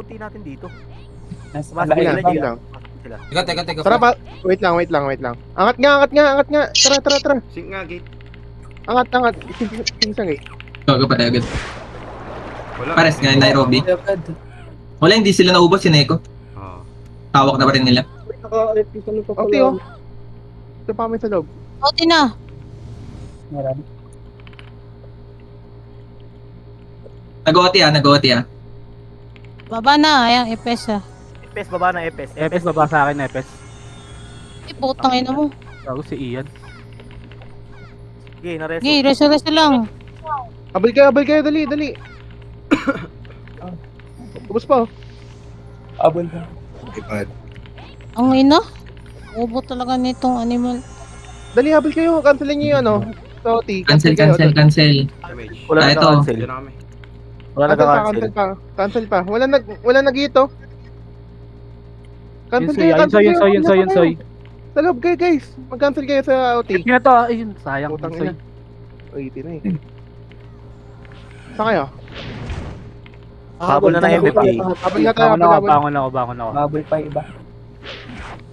Kunti natin dito. Nasa Pasok lain sila, lang. Gia. lang. Pasok sila. Teka. Tara pa. Wait lang. Angat nga. Tara. Sync nga, gate. Angat. Singsang eh. Gago pa agad. Wala. Pares nga, Nairobi. Wala, hindi sila naubos si Neko. Oo. Tawak na pa rin nila. Okay oh. Ito pa kami sa loob. Oti na. Meron. Nag-OT ah. Baba na. Ayan, ipes ah. Epes, baba na Epes. Epes, baba sa akin, Epes. Putang ina mo. Bago si Ian. Sige, nareso. Sige, reso lang. Abal kayo. Dali. Ubus pa oh. Abol na. Ang ina. Ubo talaga nitong animal. Dali, habol kayo. Cancelin nyo yung ano. Toti. Cancel. Damage. Wala Ah, na ito. cancel. Diyan na kami. Wala na cancel. Cancel pa. Wala nag-ito. Yun soy. Sa loob kayo guys. Mag-cancel kayo sa OT. Tip na to, ayun, sayang. Putang Soy. ina. Uy, ito na eh. Saan kayo? Habol na ng MVP. Habol nga tayo. Bangon ako. Abol pa yung iba.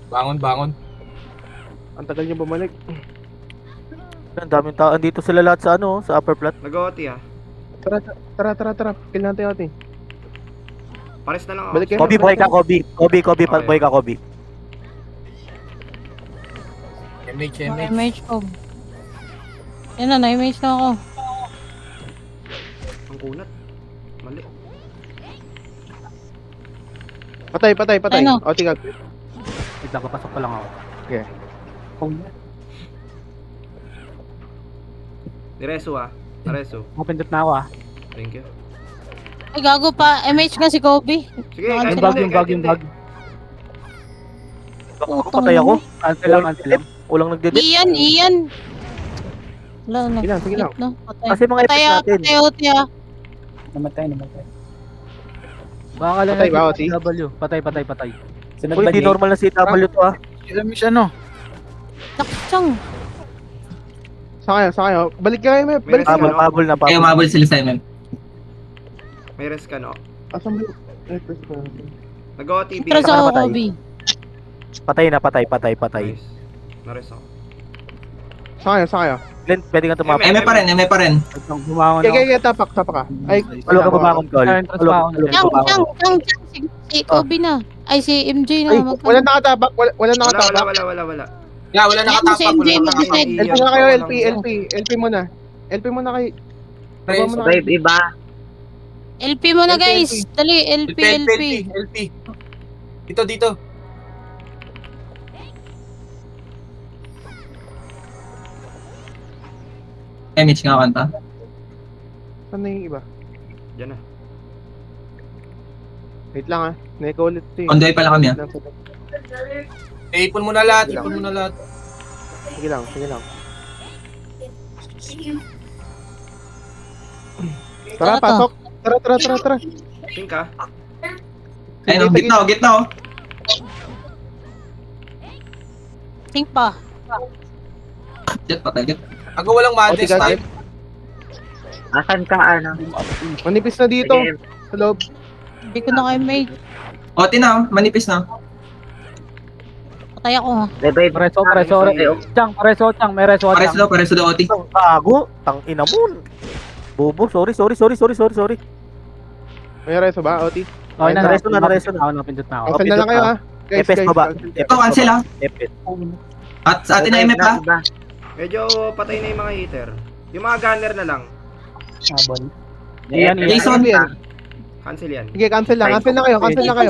Bangon. Ang tagal nyo bumalik. Ang daming tao. Andito sila lahat sa ano, sa upper flat. Nag-OT ah. Tara. Kill natin OT. Pares na lang ako. Balik kayo. Kobe, boy ka, Kobe. Boy ka, Kobe. Na-image ko. Yan na, na-image na ako. Ang kunat. Mali. Patay. Ano? OT ka. Wait lang, papasok pa lang ako. Nireso ah. Nareso. Mapindot na ako ah. Thank you. Ay, gago pa. MH nga si Kobe. Sige, Yung kahit bag, hindi, kahit hindi. Ako, patay ako. Cancel lang. Walang nagde-death. Ian. Wala na. Sige lang. No, patay. Kasi mga Patay Epes ah, natin. patay Oti ah. Namatay. Baka lang Patay ba, Oti? W. Patay. Sunod Uy, ba di normal na CW to ah. Nakchang. Saan kayo? Balik kayo, may. Balik Meron kayo. sila. Habol na Kaya umabol sila sa MM. May res ka no? Asan ba? Nag-OT B. Tara sa Patay. Kobe. Patay. Nice. Nares ako. Saan kayo? Glenn, pwede ka tumapos. MM pa rin. Bumangon ako. Kaya, tapak ka. Ay, Palo ka babangon, Col. Entras pa ako. Chang. Si Kobe na. Ay, si MJ Ay, na. wala nakatapak. Wala Wala. nakatapak. Wala Yan, si MJ mag-decide. LP na kayo, LP muna. LP muna kayo. Baba muna kayo. LP mo na guys. Dali, LP. Dito. MH nga kanta. Saan na yung iba? Diyan na. Wait lang ah. Neko ulit ito On the way pala kami ah. Ipon mo na lahat. Sige lang. Tara, pasok. Tara. Sync ah. Ayun, gitna oh. Think pa. Jet, patay. Ako walang madness time. Manipis na dito. Sa loob. Hindi ko na kayo made. OT na oh, manipis na. Patay ako ha. Pareso. Chang, may reso. Pares daw OT. Ang gago. Tang ina mo. Bobo, sorry. May reso ba, Oti? Okay na, Nareso na. Ako napindot na ako. Cancel na lang kayo ah. Guys, Epes baba. Ito, cancel ah. Epes. At sa atin na MF ah. Medyo patay na yung mga hitter. Yung mga gunner na lang. Abol. Ian. Jason. Cancel yan. Sige, cancel na kayo.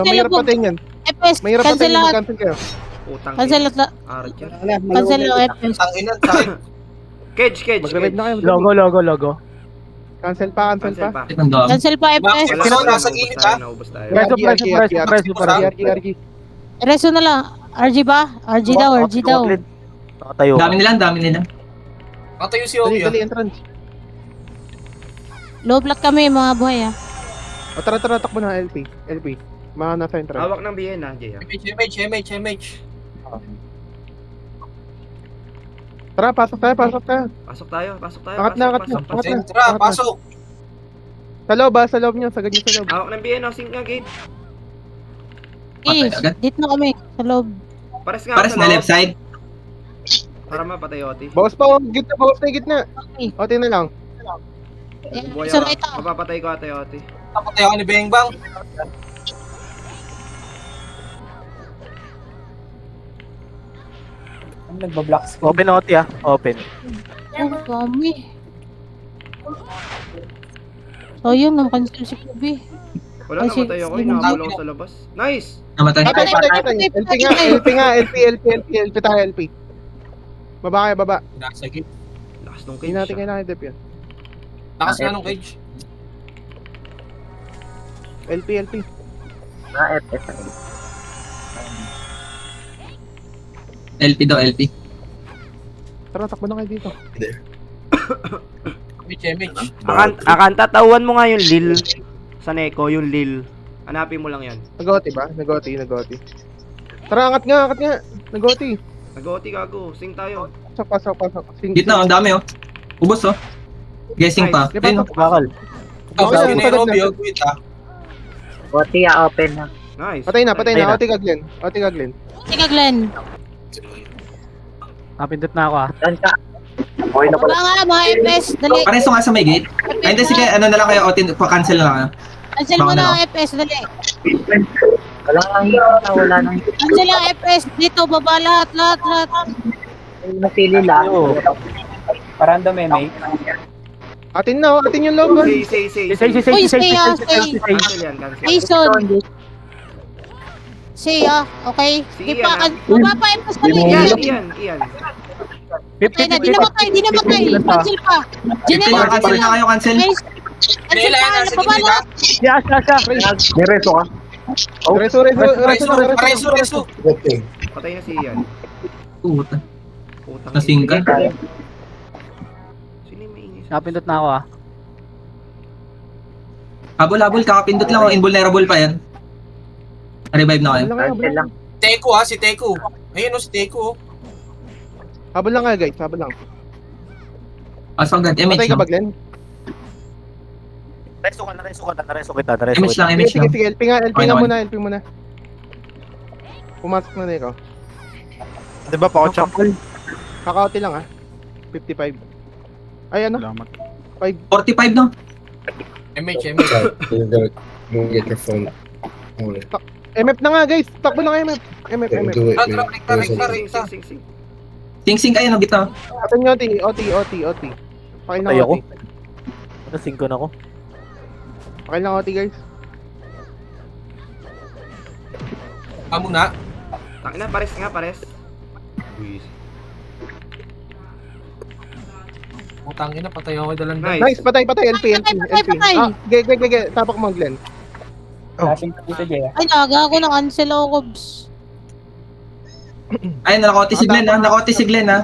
Mahirap patayin yan. Epes, Mahirap cancel patayin yan, lahat. mag-cancel kayo. Utang. Cancel lahat. Archer. Cancel lahat Epes. Ang ina. Cage. Mag-revive na kayo. Logo. Cancel pa. Ito. Cancel pa Epes. Nasa gilid ah. Naubos tayo. Preso. RG. Reso na lang. RG ba? RG daw. Nakatayo ka. Dami nila. Nakatayo si Dali, entrance. Low block kami mga buhay ah. O tara, takbo na LP. Mga nasa entrance. Hawak ng BN ah, Jay. MH. Tara, pasok tayo. Pasok tayo. Angat na. Pasok. Sa loob nyo, sagad nyo sa loob. Hawak ng BN oh, sync nga gate. Eh, Patay agad. dito na kami. Sa loob. Pares nga Pares ako sa na loob. left side. Para mapatay Oti. Bawas pa, oh. Gitna, bawas na gitna. Okay. Oti na lang. Ayan, Buhay sa ako. right ah. Mapapatay ko ate Oti. Napatay ako ni Beng Bang. Ano nagbablock screen? Open OT ah. Open. Oh, dami. Sayang, nakancel si Kobe. Wala, Ay, namatay ako. sige. Inahabol ako sa labas. Nice! Namatay. Patay, patay, patay. patay, LP nga, patay. LP nga, LP tayo, LP. Baba kayo, baba. Nasa gate. Lakas nung Hindi cage natin siya. kailangan dep yan. Lakas nga nung cage. LP. LP daw, LP. Tara, takbo na kayo dito. Mitch. Akanta, tauhan mo nga yung Lil. Sa Neko, yung Lil. Hanapin mo lang yan. Nagoti ba? Nagoti. Tara, angat nga. Nagoti. Nag-Oti gago. Sing tayo. Pasok. Gitna, ang dami oh. Ubos oh. Guessing pa. Di ba, Ayun oh. Bakal. Tapos Okay, yun sunod yung na. Robby, wait ah. Nice. Patay na. Patay na. Oti ka, Glenn. Sige, Glenn. Napindot na ako ah. Baba nga, mga FS. Dali. Pareso nga sa may gate. Ay, hindi, sige, ano na lang kayo, Otin, pa-cancel na lang kayo. Cancel mo Baka na na. ang FS. Dali. Cancel ang FS. Dito, baba lahat. Ayo. Parando meme. Atin yung loob. Say. Uy, say ah, say. Cancel yan, cancel. Jason. Say ah, okay. Sige, Di pa, ah. baba pa FS kami. Iyan. Patay na, di namatay. Cancel pa. Diyan na lang, Cancel na kayo, cancel. Guys, cancel Nila, pa. nasa Baba gate lahat. Reso. Patay na si Ian. Puta. Putang Nasing ka. Sino yung mainis? Napindot na ako ah. Habol, kakapindot lang oh. Invulnerable pa yan. Revive na kayo. Habol lang. Teku ah, si Teku. Ayun o, si Teku. Habol lang kayo, guys. Habol lang. Pasok agad, MH Patay ka lang. ba, Glenn? Nareso kita. MH lang, MH lang. Sige. LP nga Okay naman. muna. Pumasok na Neko. Di ba pa ako Kakauti lang 55. Ay, ano? Salamat. 45 no? MH. Don't get your phone. Hold it. MF na nga, guys. Takbo na kayo, MF. Don't do it, man. Rekta. Sing. Sing kayo no, gitna. Atin nyo, OT. Pakil lang Ay, ako? OT. Nasing ko na ako. Pakil lang OT, guys. Amo na. Tangina, pares. Uy. Putang ina, patay ako dalan ba. Nice, patay. LP. Patay. Ge. Tapak mo, Glenn. Flashing pa dito, Jay. Ay, naga ako na cancel ako, Cobs. Ay, nakauti si Glenn ha. Nakauti si Glenn ha.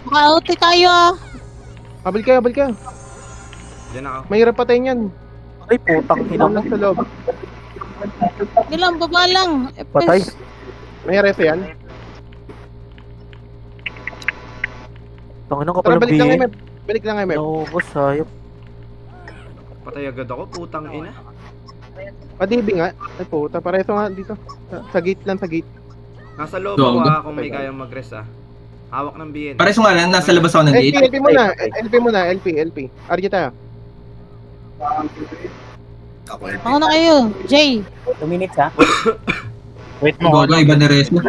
Makauti tayo ah. Habol ka. Diyan ako. Mahirap patayin yan. Ay, putang ina mo. Lang sa loob. Hindi lang, baba lang. FS. Patay. May reso yan. Tangina ka Tara, palang bihin. balik lang, MF. Naubos, sayop. Patay agad ako, putang ina. Padibi nga. Ay puta, pareso nga dito. Sa gate. Nasa loob Go, ako go. kung may kayang mag-rest Hawak ng BN. Pareso nga lang, nasa labas ako ng gate. LP muna. RG tayo. Ako na kayo, Jay. 2 minutes ha. Wait Ang mo. bago, iba na Rezo.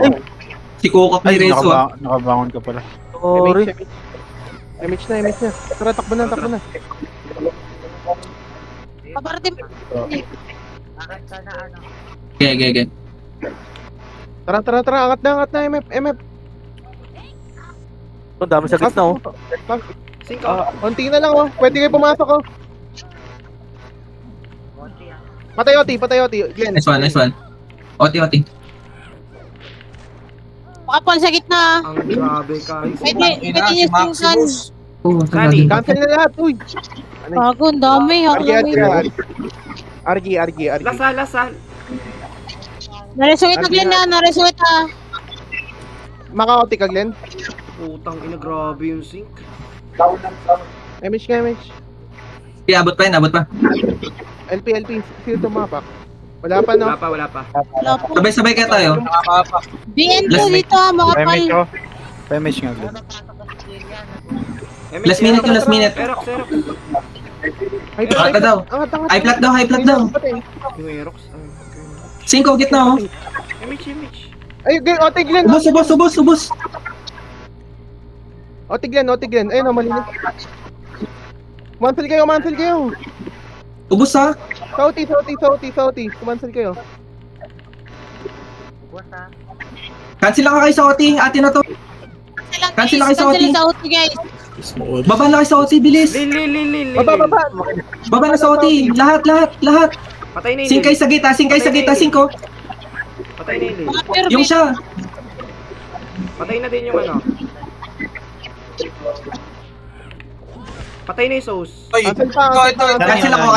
Si Kokok ni Rezo ah. Nakabangon ka pala. Sorry. MH na. Tara, takbo na. Paparating. Okay. Tara. Angat na, MF. Ang dami sa gitna oh. Sing ka. Konti na lang Pwede kayo pumasok Patay OT. Glenn. Nice one. Oti. Makapal sa gitna. Ang grabe ka. Pwede niya singkan. Maximus. Oh, Sunny. Cancel na lahat. Uy. Bago, ang dami. RG. Lasal. Nareso kita, Glenn na. Nareso kita. Maka-OT ka, Glenn. Putang ina, grabe yung sink. MH. Okay, abot pa. LP. Sino tumapak? Wala pa, no? Wala pa. Wala po. Sabay-sabay kaya tayo. Nakakapa. BN po Last dito ha, mga pal. Pemage ko. Pemage nga. good. MH, Last minute yung last minute. Aerox. High Bata flat daw. Angat. High flat daw, high flat daw. Yung Aerox. 5, gitna oh. MH. Ay, otig Glenn. Ubus. Otig Glenn. Ayun, oh, malinis. Mansel kayo. Ubus ha. Sauti. Kumansel kayo. Cancel lang kayo sa OT. Atin na to. Cancel lang kayo sa OT. Cancel sa OT guys. Baba na kayo sa OT, bilis. Lil. Baba. Baba na sa OT. Lahat. Patay na yung Singkay sa gita, 5. Patay na yung Lil. Mga pure Yung siya. Patay na din yung ano. Patay na yung sauce. Oy, Cancel pa. ito. Cancel ako.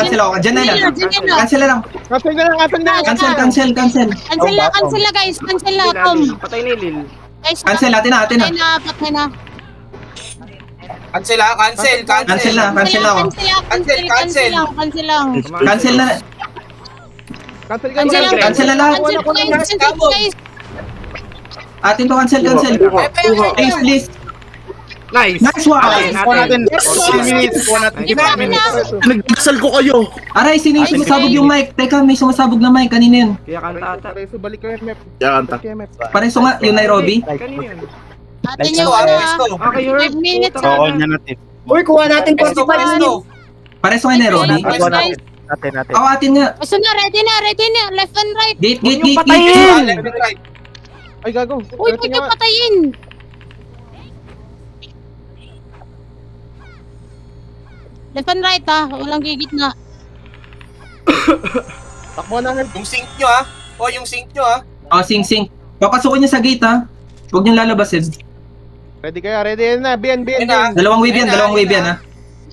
Dyan na lang. Diyan na. Cancel na lang. Cancel na. Cancel. Cancel na guys. Cancel na. Tom. Patay na yung Lil. Guys, Cancel, atin na. patay na. Cancel ha, cancel. Cancel na ako. Cancel lang. Cancel na. Cancel na. Cancel na lahat. Cancel guys. Atin to, cancel. Please. Nice. Nice one. Kuha natin. 4 minutes. Kuha natin. Di ba na? Nagdasal ko kayo. Aray, sino yung sumasabog yung mic? Teka, may sumasabog na mic. Kanina yun. Kaya kanta ata. Pareso, balik kayo, Mep. Yakanta. Pareso nga, yung Nairobi. Kanina yun. Atin Let's yung go, ano let's ha. go. Okay, you're 5 minutes. Oo, niya natin. Uy, kuha natin Let's go, let's go. Pareso nga yung Nairobi. Guys, Natin. Oo, atin nga. basta na, ready na. Left and right. Gate. patayin! Left and right. Ay, gago. Uy, pwede yung patayin. Left and right ha. Walang gigit na. Takbo na. Yung sync nyo ha. O, yung sync nyo ha. Oo, sing. Papasukin niya sa gate ha. Huwag niyong lalabasin. Ready kayo. Ready na. BN. Ayun na. Dalawang wave yan ha.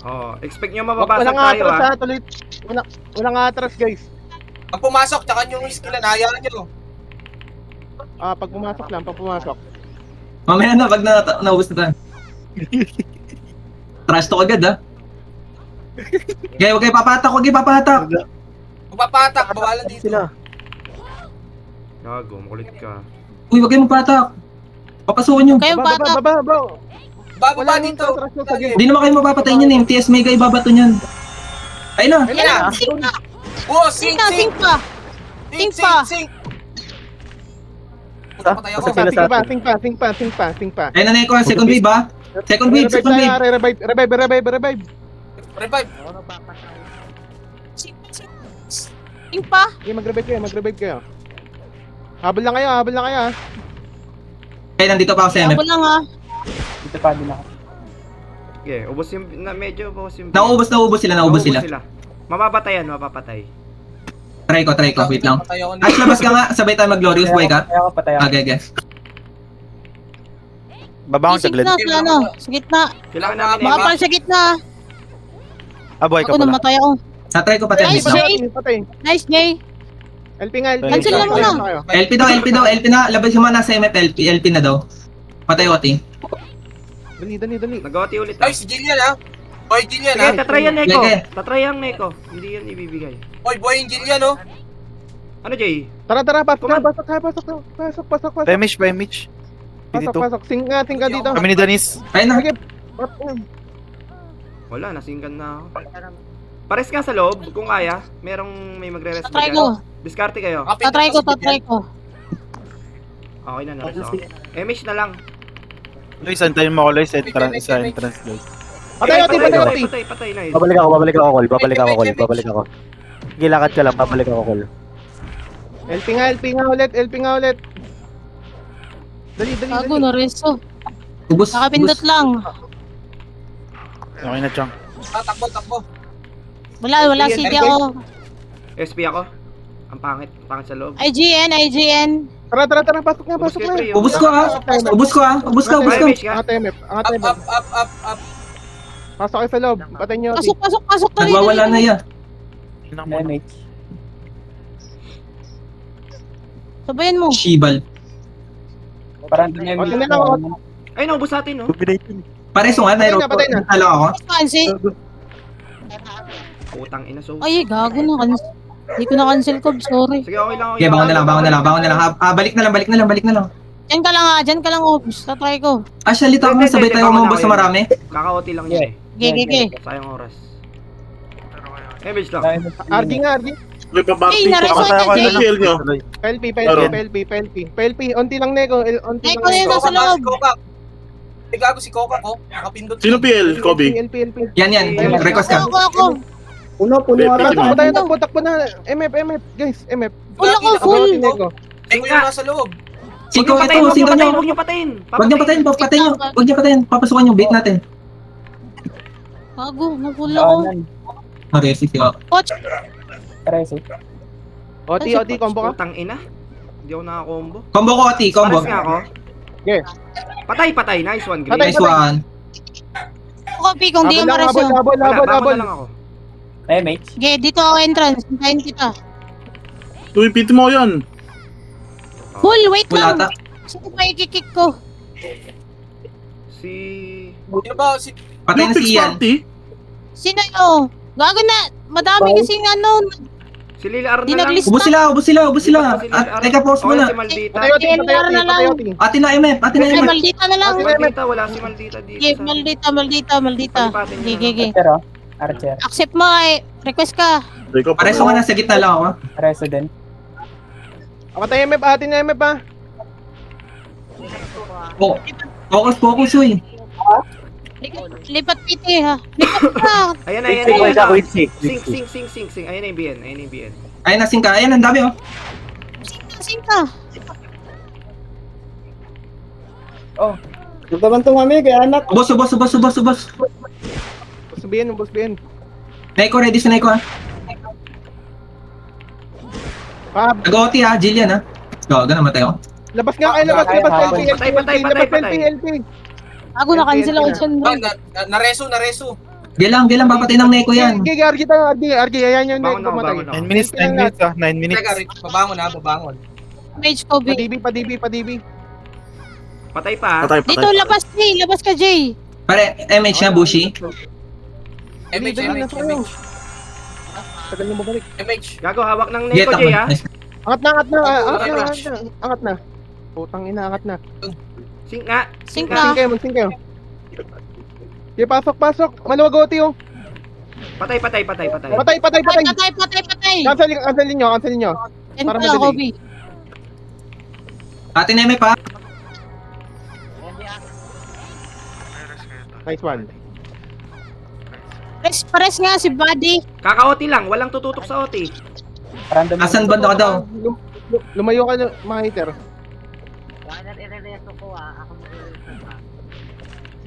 Oh, expect nyo Walang mababasag tayo atras ah. ha. Tuloy. Walang atras guys. Pag pumasok, tsaka yung skill na hayaan nyo. Pag pumasok lang. Mamaya na, pag naubos na tayo. Trash talk agad ha. Huwag kayo papatak. Kung papatak, bawalan dito. Sila. Gago, makulit ka. Uy, huwag kayo magpatak. Papasukin nyo. Kayong bata. Baba. Bababa dito. atras sa gate. Hindi naman kayo mapapatay niyan eh. TS Mega ibabato niyan. Ayun na. Ayun na. Sing na. Oh, Sing sync. pa. Sync pa. Puta, patay ako. Sila sa atin. Sing pa. Ayun na Neko, second wave ha. Second wave. Revive. Revive. Sing pa. Okay, mag-revive kayo. Habol lang kayo ha. Ayun, nandito pa ako sa MF. Ako lang ha. Dito pa din ako. Okay, ubos yung, medyo ubos yung... Naubos sila. Mapapatay. Try ko. Wait lang. Patay ako. Ash, labas ka nga. Sabay tayo mag-glorious boy ka. Patay ako. Okay. Babangon sa Sa Glenn. gitna, sa ano. Sa gitna. Kailangan namin Baka eh. pala sa gitna. Buhay ka Ako pala. namatay ako. Natry ko pati. Nice, Wait lang. Jay. Patay. Nice, Jay. LP nga. Cancel lang muna. LP daw. Labas yung mga nasa MF. LP na daw. Patay OT. Dali. Nag-OT ulit ah. Ay, si Jillian ha. Boy, Jillian ha. Sige, tatry yan Neko. Sige. Tatry yan Neko. Hindi yan ibibigay. Boy, yung Jillian oh. Ano Jay? Tara, pasok. Pemage. Dito. Pasok. Sing ka dito. Kami ni Danis. Ayun na. Sige. Wala, nasingkan na ako. Pares ka sa loob, kung kaya. May magre-rest Tatry ko. Diskarte kayo. Tatry ko. Okay na, nares ako. MH na lang. Lois, antayin mo ako, Lois. Sa entrance, Lois. Patay, Patay, nice. Babalik ako, Col. Babalik ako. Sige, lakad ka lang. Babalik ako, Col. LP nga ulit. Dali. Gago na reso. Ubus. Nakapindot lang. Okay na, Chong. Takbo. Wala CD ako. SP ako. Ang pangit sa loob. IGN. Tara, pasok na. Ubus ko ha. Ay, MH ka? Angat MF. Up. Pasok kayo sa loob. Patay nyo. Pasok. Nagwawala na yan. MH. Sabayan mo. Shibal. Parang doon yung Okay na lang. Ay, naubos natin no? Pareso nga, Nairobi. Patay na. Talo ako. Fancy. Putang ina, so. Ay, gago na. Hindi ko na-cancel ko, sorry. Sige, okay lang. Okay, bangon na lang. Balik na lang. Dyan ka lang, Obs. Tatry ko. Lita ko, Hindi, sabay hindi, tayo bangon na umubos kayo. sa marami. Kaka-OT lang yun eh. Gege. Sayang oras. Image lang. RG nga, RG. May pabati Hey, nareso pa. ka, Jay. Kill nyo. PLP. Unti lang, Neko. Unti Neko, lang. yun nasa loob. Si Coca. Eh, gago si Coca ko. Nakapindot. Sino PL? Kobe? PLP. Yan. Request ka. Ako. Puno ata. Takbo tayo, takbo na. MF. Guys, MF. Full ako, full. Neko. Eh, ko yung nasa loob. Singko ito, singko nyo. Huwag niyo patayin. Huwag niyo patayin. Papasukan yung bait natin. Bago, na-full ako. Maresi siya. Coach, Reso. OT, combo ka. Putang ina. Hindi ako naka-combo. Combo ko, Oti. Combo. Pares nga ako. Okay. Patay. Nice one, Green. Patay. Nice one. copy kung di ka mareso. Habol. Habol lang ako. MH. Ge, dito ako entrance. Hintayin kita. Tuwipit mo yan. Full, wait Wala lang. ata. Sino pa i-kick ko? Si... Sino ba? Si... Patay na Yung si fixed Ian. party? Sino yun? Gago na. Madami kasing ano. Si Lilar Di na lang. nag-list. Ubus sila. Teka, pause mo Okay, na. si Maldita. Patay, OT. Atin na MF. Ay, maldita na lang. Si Maldita, wala si Maldita dito. Ge, sa- maldita. Palipatin Ge, niyo ge, ge. Archer, oh. Archer. Accept mo eh. Request ka. Pareso ka na sa gitna lang ako. Reso din. Patay MF. Atin na MF ha. Focus, uy. Lipat PT ha. Lipat ka. Ayan na. Sing. Ayan na yung BN. Ayun, nasing ka. Ayun, ang dami, oh. Sing ka. Nagtabanto kami kaya anak. Ubos. Boss BN. Neko, ready sa Neko, ha? Pab. Nag-OT, ha? Jillian, ha? Gaga, namatay ako. Labas nga kayo, labas. Patay. Bago na cancel ako dyan. Ba, nareso. Gilang, papatay ng Neko yan. Gigi, RG tayo, RG. Ayan yung Bangon ako, pumatay. bangon ako. 9 minutes ah. 9 minutes. Teka, babangon. Mage ko, B. Padibi. Patay pa. Patay. Dito, labas, Jay. Labas ka, Jay. Pare, MH na, Bushi. MH. Tagal mo balik. MH. Gago, hawak ng Get Neko, up. Jay, ha? Nice. Angat na. Putang ina, angat na. Sing nga. Sing Sing ka. kayo. Sige, pasok. Maluwag OT yung. Patay. Patay. Patay. Cancelin nyo. Yan Para ka lang, madali. Kobe. Atin na MF, ha? Nice one. Pares nga si Buddy. Kaka-OT lang. Walang tututok sa OT. Random. Asan banda ka daw? Lumayo ka, mga hater.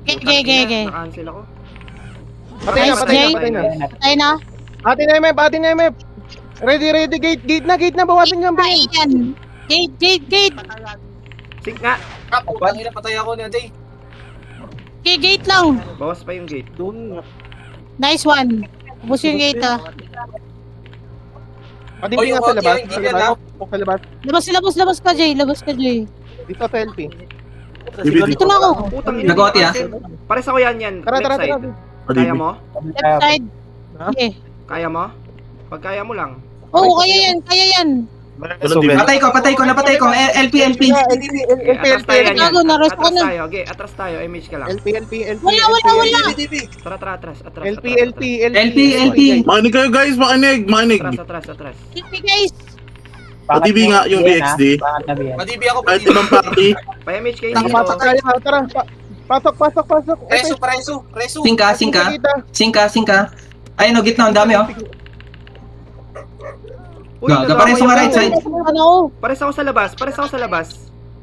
Ge. Naka-cancel ako. Patay Nice, Jay. na. Patay na. Atin na MF. Ready. Gate na. Bawasan nyo ang Patay yan. Gate. Sing nga. Patay ako na, Jay. Gate lang. Bawas pa yung gate. Nice one. Ubus yung gate ha. Padibi nga yung sa OT, labas. hindi yan, Sa labas. Labas ka, Jay. Dito sa LP. Dito na ako. Putang ina. Nag-OT, ha? Pares ako yan. Tara. Left side. Kaya mo? Left side. Okay. Kaya mo? Pag kaya mo lang. Oo, kaya yan. Patay ko. LP. Atras tayo yan. Gago, na-rest ko na. Atras tayo. MH ka lang. LP. Wala. Atras. LP. Makinig kayo guys, makinig. Atras. LP guys. Patibi nga yung BXD. Pangat na BN. Madibi ako. Kahit ibang party. Pa-MH kayo Pasok dito. tayo. Tara. Pasok. Reso. Singka. Ayun, gitna, ang dami, oh. Uy, Gaga, pares sa right side. Ano? Pares ako sa labas.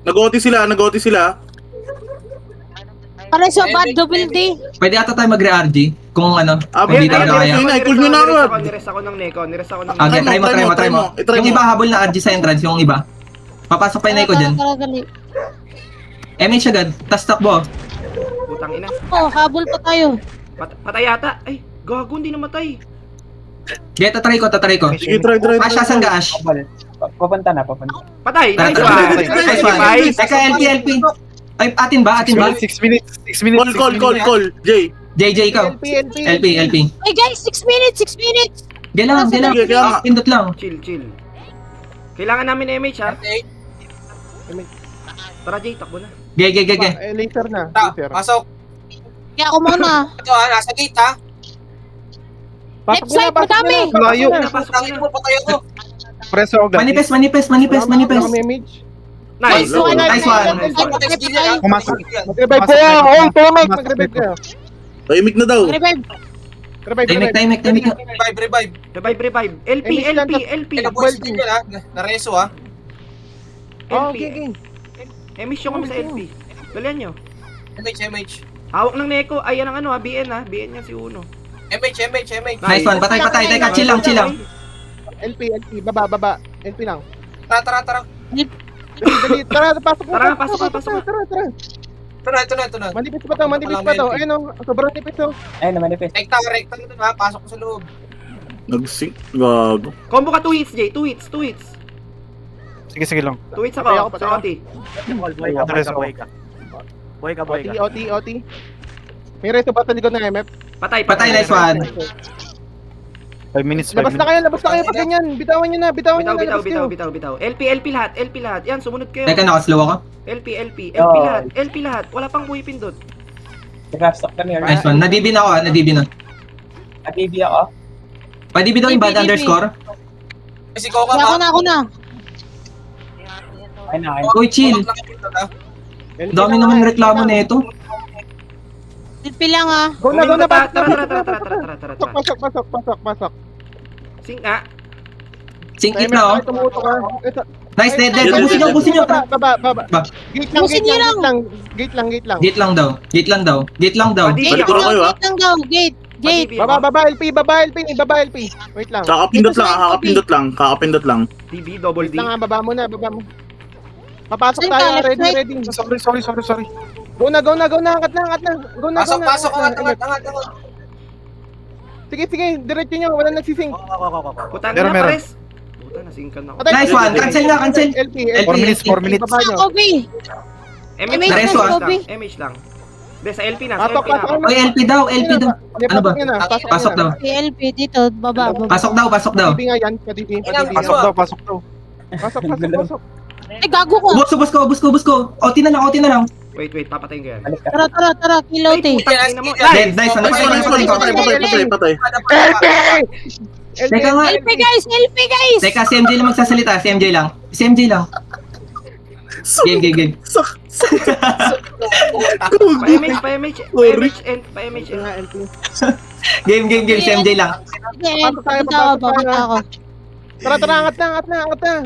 Nag-OT sila. Para sa bad double D. Pwede ata tayo mag-re-RG kung ano, kung di talaga kaya. Ikul nyo na agad. Nires ako ng Neko. Okay, try mo. Itry Yung mo. iba habol na RG sa entrance, yung iba. Papasok pa yung Neko dyan. MH agad, tas takbo. Putang ina. Oh, habol pa tayo. Patay yata. Ay, gago, hindi namatay. Okay, tatry ko. Sige, try. Ash, asan ka, Ash? Papunta na. Patay. Nice Tara, one. Nice one. Nice. Teka, LP. Ay, atin ba? 6 minutes. Call. Jay. JJ, ikaw. LP. LP. Hey guys, 6 minutes. Sige lang, sige lang. Sige, kaya nga. Pindot lang. Chill, chill. Kailangan namin MH ha. Okay. Tara Jay, takbo na. Ge. Laser na. Ta, Laser. pasok. Kaya ako muna. Ito nasa gate ha. Left side, madami. Layo. Tangin mo, patay ako. Preso ako Manifest. Nice. Okay, Nice one. Pumasok. Mag-revive ko yan. Oh, Tomek, mag-revive ka. Tahimik na daw. Revive. Revive. Timik. Revive. LP. Pinabuhay din yun ha. Nareso ha. Oh, LP. okay. MH yung kami sa LP. Dalian nyo. MH. Hawak ng Neko. Ay, yan ang ano ha. BN ha. BN yan si Uno. MH. Nice one. Patay. Teka, chill lang. LP. Baba. LP lang. Tara. Dali. Tara, pasok mo. Tara, pasok ka. Tara. Ito na. Manipis pa to. Ayun o. Sobrang nipis o. Ayun, manifest. Rekta na dun ha. Pasok ko sa loob. Nag-sync. Gago. Combo ka 2 hits, Jay. 2 hits. Sige lang. 2 hits Patay ako. ako. Sa OT. Buhay ka. OT. May reto ba sa likod ng MF? Patay. Nice one. 5 minutes. Labas na kayo pag ganyan. Bitawan nyo na. Bitaw. LP lahat. Yan, sumunod kayo. Teka, nakaslow ako. LP Oh. lahat. Wala pang buhay pindot. Craft stock kami. Nice one. Nadibin ako. Atibi ako. Padibi daw yung bad underscore. Kasi Coca Ako na. Ayun na. Uy, chill. Dami naman reklamo na ito. Silpi lang ah. Go na. Tara. Pasok. Sing nga. Sync it na oh. Tumutok ka. Nice, dead. Busin nyo. Baba. Gate Busin nyo lang. Gate lang. Gate lang daw. Padi Balik ko na kayo, ha? Gate lang daw. Gate. Baba, LP. Wait lang. Kakapindot lang. DB, double Wait D. lang baba mo na. Papasok Saan tayo, ka? Left ready. Sorry. Go na. Angat na. Go na. Pasok. Angat. Sige. Diretso nyo. Wala nagsising. Puta Meron. na pares. Puta, nasingkan ako. Nice one. Cancel. LP. 4 minutes. Baba nyo. Kobe. Nareso, ah. MH lang. Hindi, sa LP na. Pasok. Oy, LP daw. Ano ba? Pasok daw. LP dito. Baba. Pasok daw. Padibi nga yan. Padibi. Pasok daw. Pasok. Ay, gago ko. Ubus ko. OT na lang. Wait, papatayin ko yan. Tara. Kilote. Putang ina mo. Dead, nice. Patay. Teka nga. LP guys. Teka, si MJ lang magsasalita. Si MJ lang. Game. Pa-MH and Game. Si MJ lang. Pasok tayo. Ako. Tara, angat na.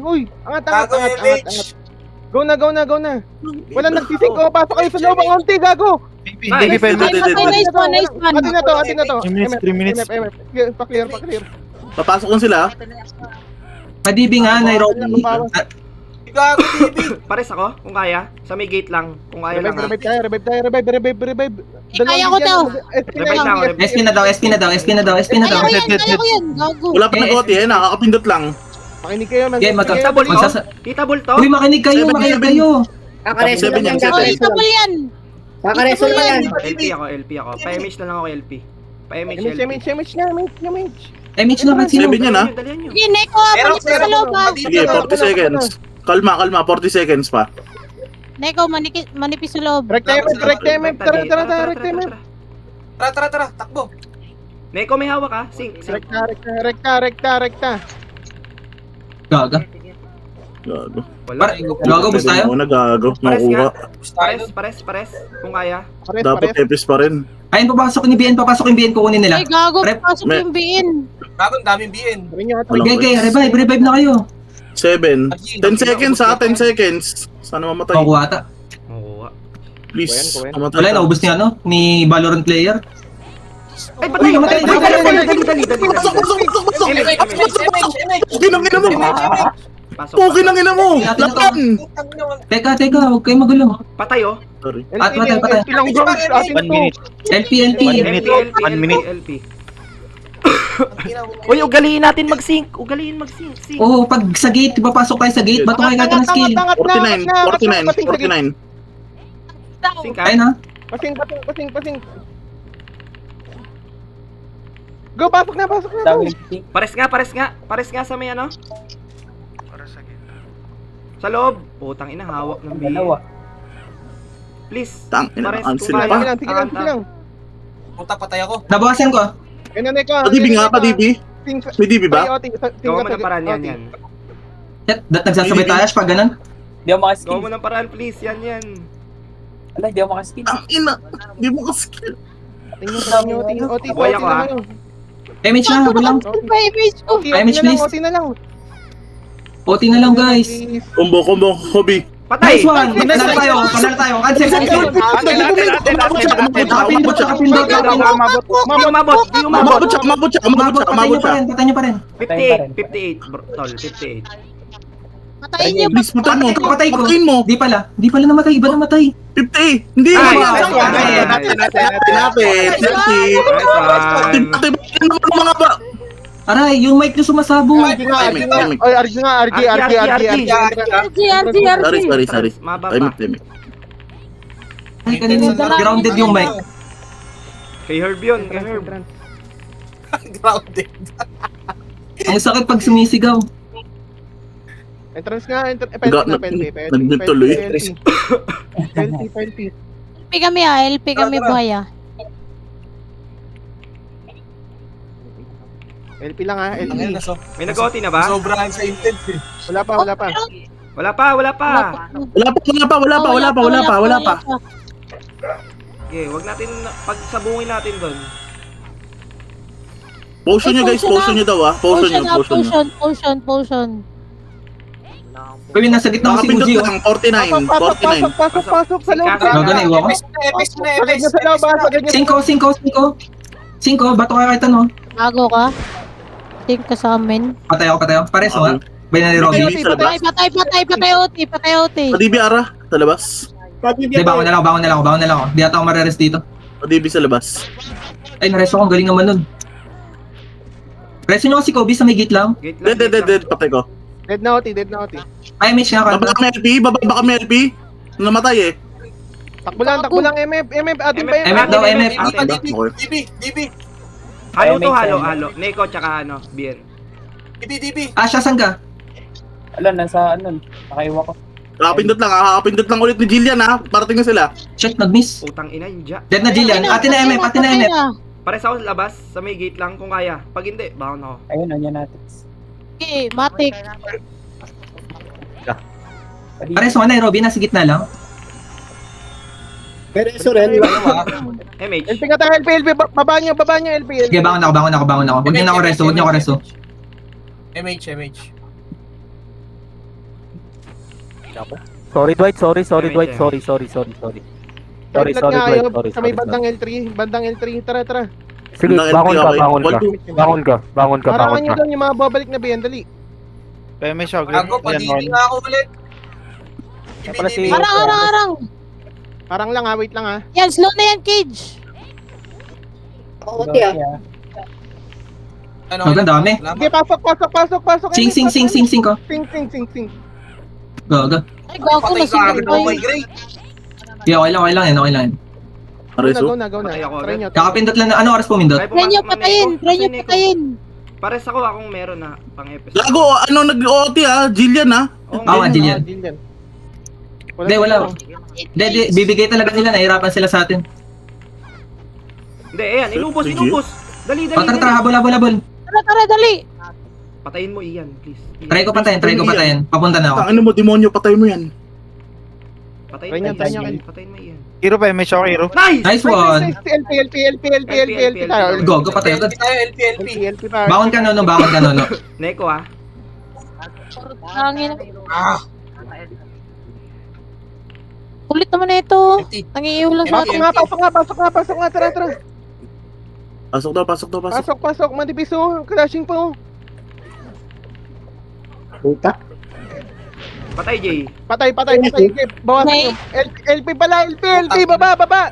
Uy, angat. Gago MH. Go na. Wala nagsising ko. Pasok kayo sa loob ang onti, gago. Nice Nice one. Atin na to. 3 minutes. MF. Pa-clear. Papasok lang sila. Padibi nga, Nairobi. Gago DB. Pares ako, kung kaya. Sa may gate lang, kung kaya lang. Revive tayo. Revive. Kaya ko to. SP na daw. Kaya ko yan. Gago. Wala pa nag-OT nakakapindot lang. Makinig kayo. Game, Tita Bolto? Uy, makinig kayo. Seven yan. Double yan. Kakareso pa yan. LP ako. Pa-MH na lang ako LP. Pa-MH LP. MH na. MH na ba't sino? 7 yan ha. Dalihan nyo. Sige, Neko. Palis ka sa loob ha. Sige, 40 seconds. Kalma, 40 seconds pa. Neko, manipis sa loob. Rek time. Tara. Takbo. Neko, may hawak ha. Sink. Rekta. Gaga. Wala. Gago, bus tayo? Nagago. Pares nga. Nakuha. Pares. Kung kaya. Dapat epis pa rin. Ayun, papasok yung BN, kukunin nila. Ay, gago. Rep- Pasok yung BN. Gago, daming BN. Revive na kayo. 7. 10 seconds ha, 10 seconds. Sana mamatay. Kukuha ata. Makuha. Please, Kuwen. mamatay. Wala, naubos niya ni Valorant player. Ay, patay! Uy, Dali! Pukin ang ina mo! Pasok. Pukin ang ina mo! Lakan! Teka, huwag kayo magulo. Patay oh. Sorry. LP lang bro. Atin 1 minute. LP. 1 minute. LP. Uy, ugaliin natin mag-sync. Sync. Oo, pag sa gate, papasok tayo sa gate, bato kayo natin ng skill. 49. Sync ha. Ayun ha. Pasing. Go, pasok na, go. Dami pink. Pares nga sa may ano? Sa loob. Putang ina, hawak ng BN. Dalawa. Please. Tang ina, Pares, ang kung sila kaya. pa. Sige lang. Puta, patay ako. Nabawasan ko. Neko. Pa-DB nga, pa-DB. May DB ba? Gawa mo ng paraan yan. Shit, nagsasabay tayo pag ganun. Di ako Gawa makaskill. mo ng paraan, please. Yan. Ala, di ako makaskill. Tang ina, di mo ka-skill. Tingnan, Oti. Buhay ako, ha? Image na, habol lang. Ano ba image ko? Image, please. Oti na lang. OT na lang, guys. Combo, hobby. Patay! Nice one! Panalo tayo. Cancel. Nakapindot. Di umabot. Umabot siya. Patay niyo pa rin. 58, tol. 58. Patayin niyo. Please, patayin mo. Patay ko. Patayin mo. Di pala namatay. Iba namatay. 50. Hindi. Ay, Tinapit. Mga ba? Aray, yung mic niyo sumasabog. RG nga. Sorry. Mababa. Timing. Ay, kanina grounded yung mic. Kay Herb yun. Kay Herb. Grounded. Ang sakit pag sumisigaw. Entrance nga, penalty. Nagtuloy. Penalty. LP kami LP kami buhay LP lang LP. May nag-OT na ba? Sobrahan sa intense eh. Wala pa. Wala pa. Wala pa. Okay, wag natin pagsabungin natin doon. Potion nyo guys, potion nyo daw Potion nyo. Potion. Gawin nasa gitna ko si Nakapindot Uzi. lang, 49. Pasok sa loob. Gagana, iwan ko. Epes na. Sagad niya sa loob, sagad niya. 5, bato kayo kita no. Bago ka. Think ka sa amin. Patay ako. Pares ha. Bayan na ni Robby. Patay OT. Pa-DB Ara, sa labas. Hindi, bangon na lang ako. Di ata ako marerest dito. Pa-DB sa labas. Ay, naresto ko. Ang galing naman nun. Resto nyo kasi Kobe sa may gate lang. Gate lang. Dead, patay ko. Dead na OT. Ay, Mitch nga Baba ka. kami LP. Namatay eh. Takbo lang, MF, atin pa yun. MF daw, MF. DB. Halo to, halo. Neko tsaka BN. DB. Asha, saan ka? Ala, nasa nakaiwa ko. Kakapindot lang ulit ni Jillian Parating na sila. Shit, nag-miss. Utang ina yung jack. Dead na Jillian. Atin na MF. Pares ako sa labas, sa may gate lang kung kaya. Pag hindi, bakon ako. Ayun, nanyan natin. Okay, matik. Pares mo na, Robby. Nasa gitna lang. MH. LP nga tayo, LP. Baba niyo, LP. Sige, bangon ako. Huwag niyo na ako resto. MH. Sorry, Dwight. Sorry, Dwight. Sorry. Sorry, Dwight. sa may bandang L3. Tara. Sige, bangon ka. Parangan nyo doon yung mga babalik na BN, dali. Kaya may shock. Gago, pa-DB nga ako ulit. Pala si- Arang. Parang lang wait lang Yan, slow na yan, Cage. Ano? Ang dami. Sige, pasok. Sing ko. Sing. Go. Ay, gago Patay na ka agad sinipay. mo, my Gray. Yeah, okay lang yan. Go na. Patay ako Try nyo. Kakapindot lang na, ano oras pumindot? Try nyo patayin. Pares ako, akong meron na pang episode. Gago, nag-OT Jillian Nga, Jillian. Hindi, wala. Hindi, bibigay talaga nila. Nahirapan sila sa atin. Hindi, ayan, inubos. Dali. Tara, habol. Tara, dali. Patayin mo, Ian, please. Try ko patayin. Papunta na ako. Ano mo, demonyo, patay mo yan. Patayin mo, Try nyo. Ian. Hero pa, may shock hero. Nice! Nice one. LP tayo. Go, patay agad. LP. tayo. Bangon ka nono. Neko, Hangin. Ah, Kulit naman na ito. Nangiiw lang sa atin. Pasok nga. Tara. Pasok. Pasok. Manipis crashing po. Patay, Jay. Patay. Bawasan nyo. LP pala, LP. Baba.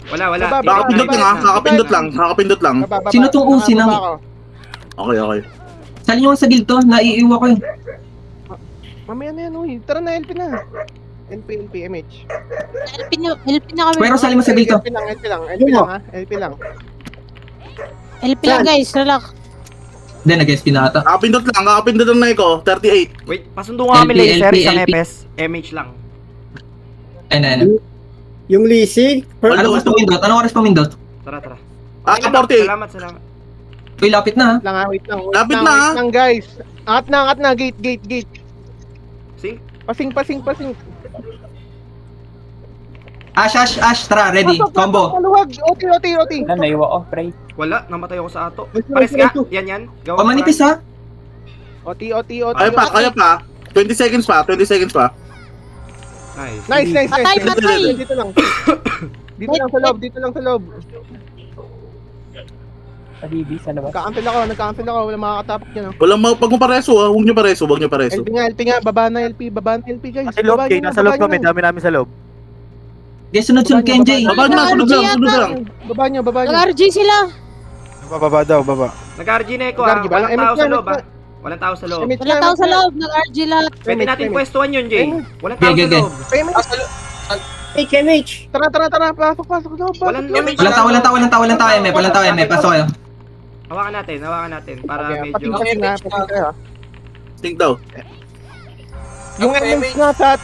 Wala. Kakapindot lang. Baba. Sino tong Uzi nang- Baba ako. Okay. Saan yung sa guild to? Naiiwa ko yun. Mamaya na yan, Tara na, LP na. LP, MH. LP na kami. Pero sali mo sa guild to. LP lang. LP lang guys, relax. Hindi, nag-SP na ata. Kakapindot lang na ko. 38. Wait, pasundo nga kami LP, laser, LP. isang EPS. MH lang. Ayun. Yung leasing? Ano oras pamindot? Anong oras pamindot? Tara, tara. 48. Salamat. Uy, lapit na. Lang wait lang. Lapit na, Wait lang guys. Angat na. Gate. Sing? Pasing. Ash, tara, ready. Combo. Maluwag. OT. Wala, naiwa ko, pre. Wala, namatay ako sa ato. Pares nga, yan. Gawa Oh, manipis ha. OT. Kaya pa. 20 seconds pa. Nice. Nice. Patay. Dito lang. Dito lang sa loob. Sa DB, sa labas. Nagka-cancel ako. Wala makakatapak dyan. Pag mo pareso ha. Huwag nyo pareso. LP nga. Baba na LP guys. Nasa loob, Kay. Nasa loob kami. Dami namin sa loob. Guys, sunod kay MJ. Baba na, sunod lang. Baba nyo. Nag-RG sila. Baba daw, baba. Nag-RG na ako ha. Nag-RG ba? Walang tao MH sa na, loob MH ha. Walang tao sa loob. Wala tao sa loob, nag-RG lahat. Pwede natin pwestuhan yun, Jay. Walang tao sa Gege. loob. Tara. Pasok. Walang Walang tao, MF. Pasok kayo. Hawakan natin. Para medyo... Pating kayo. Think daw. Yung MH nga sa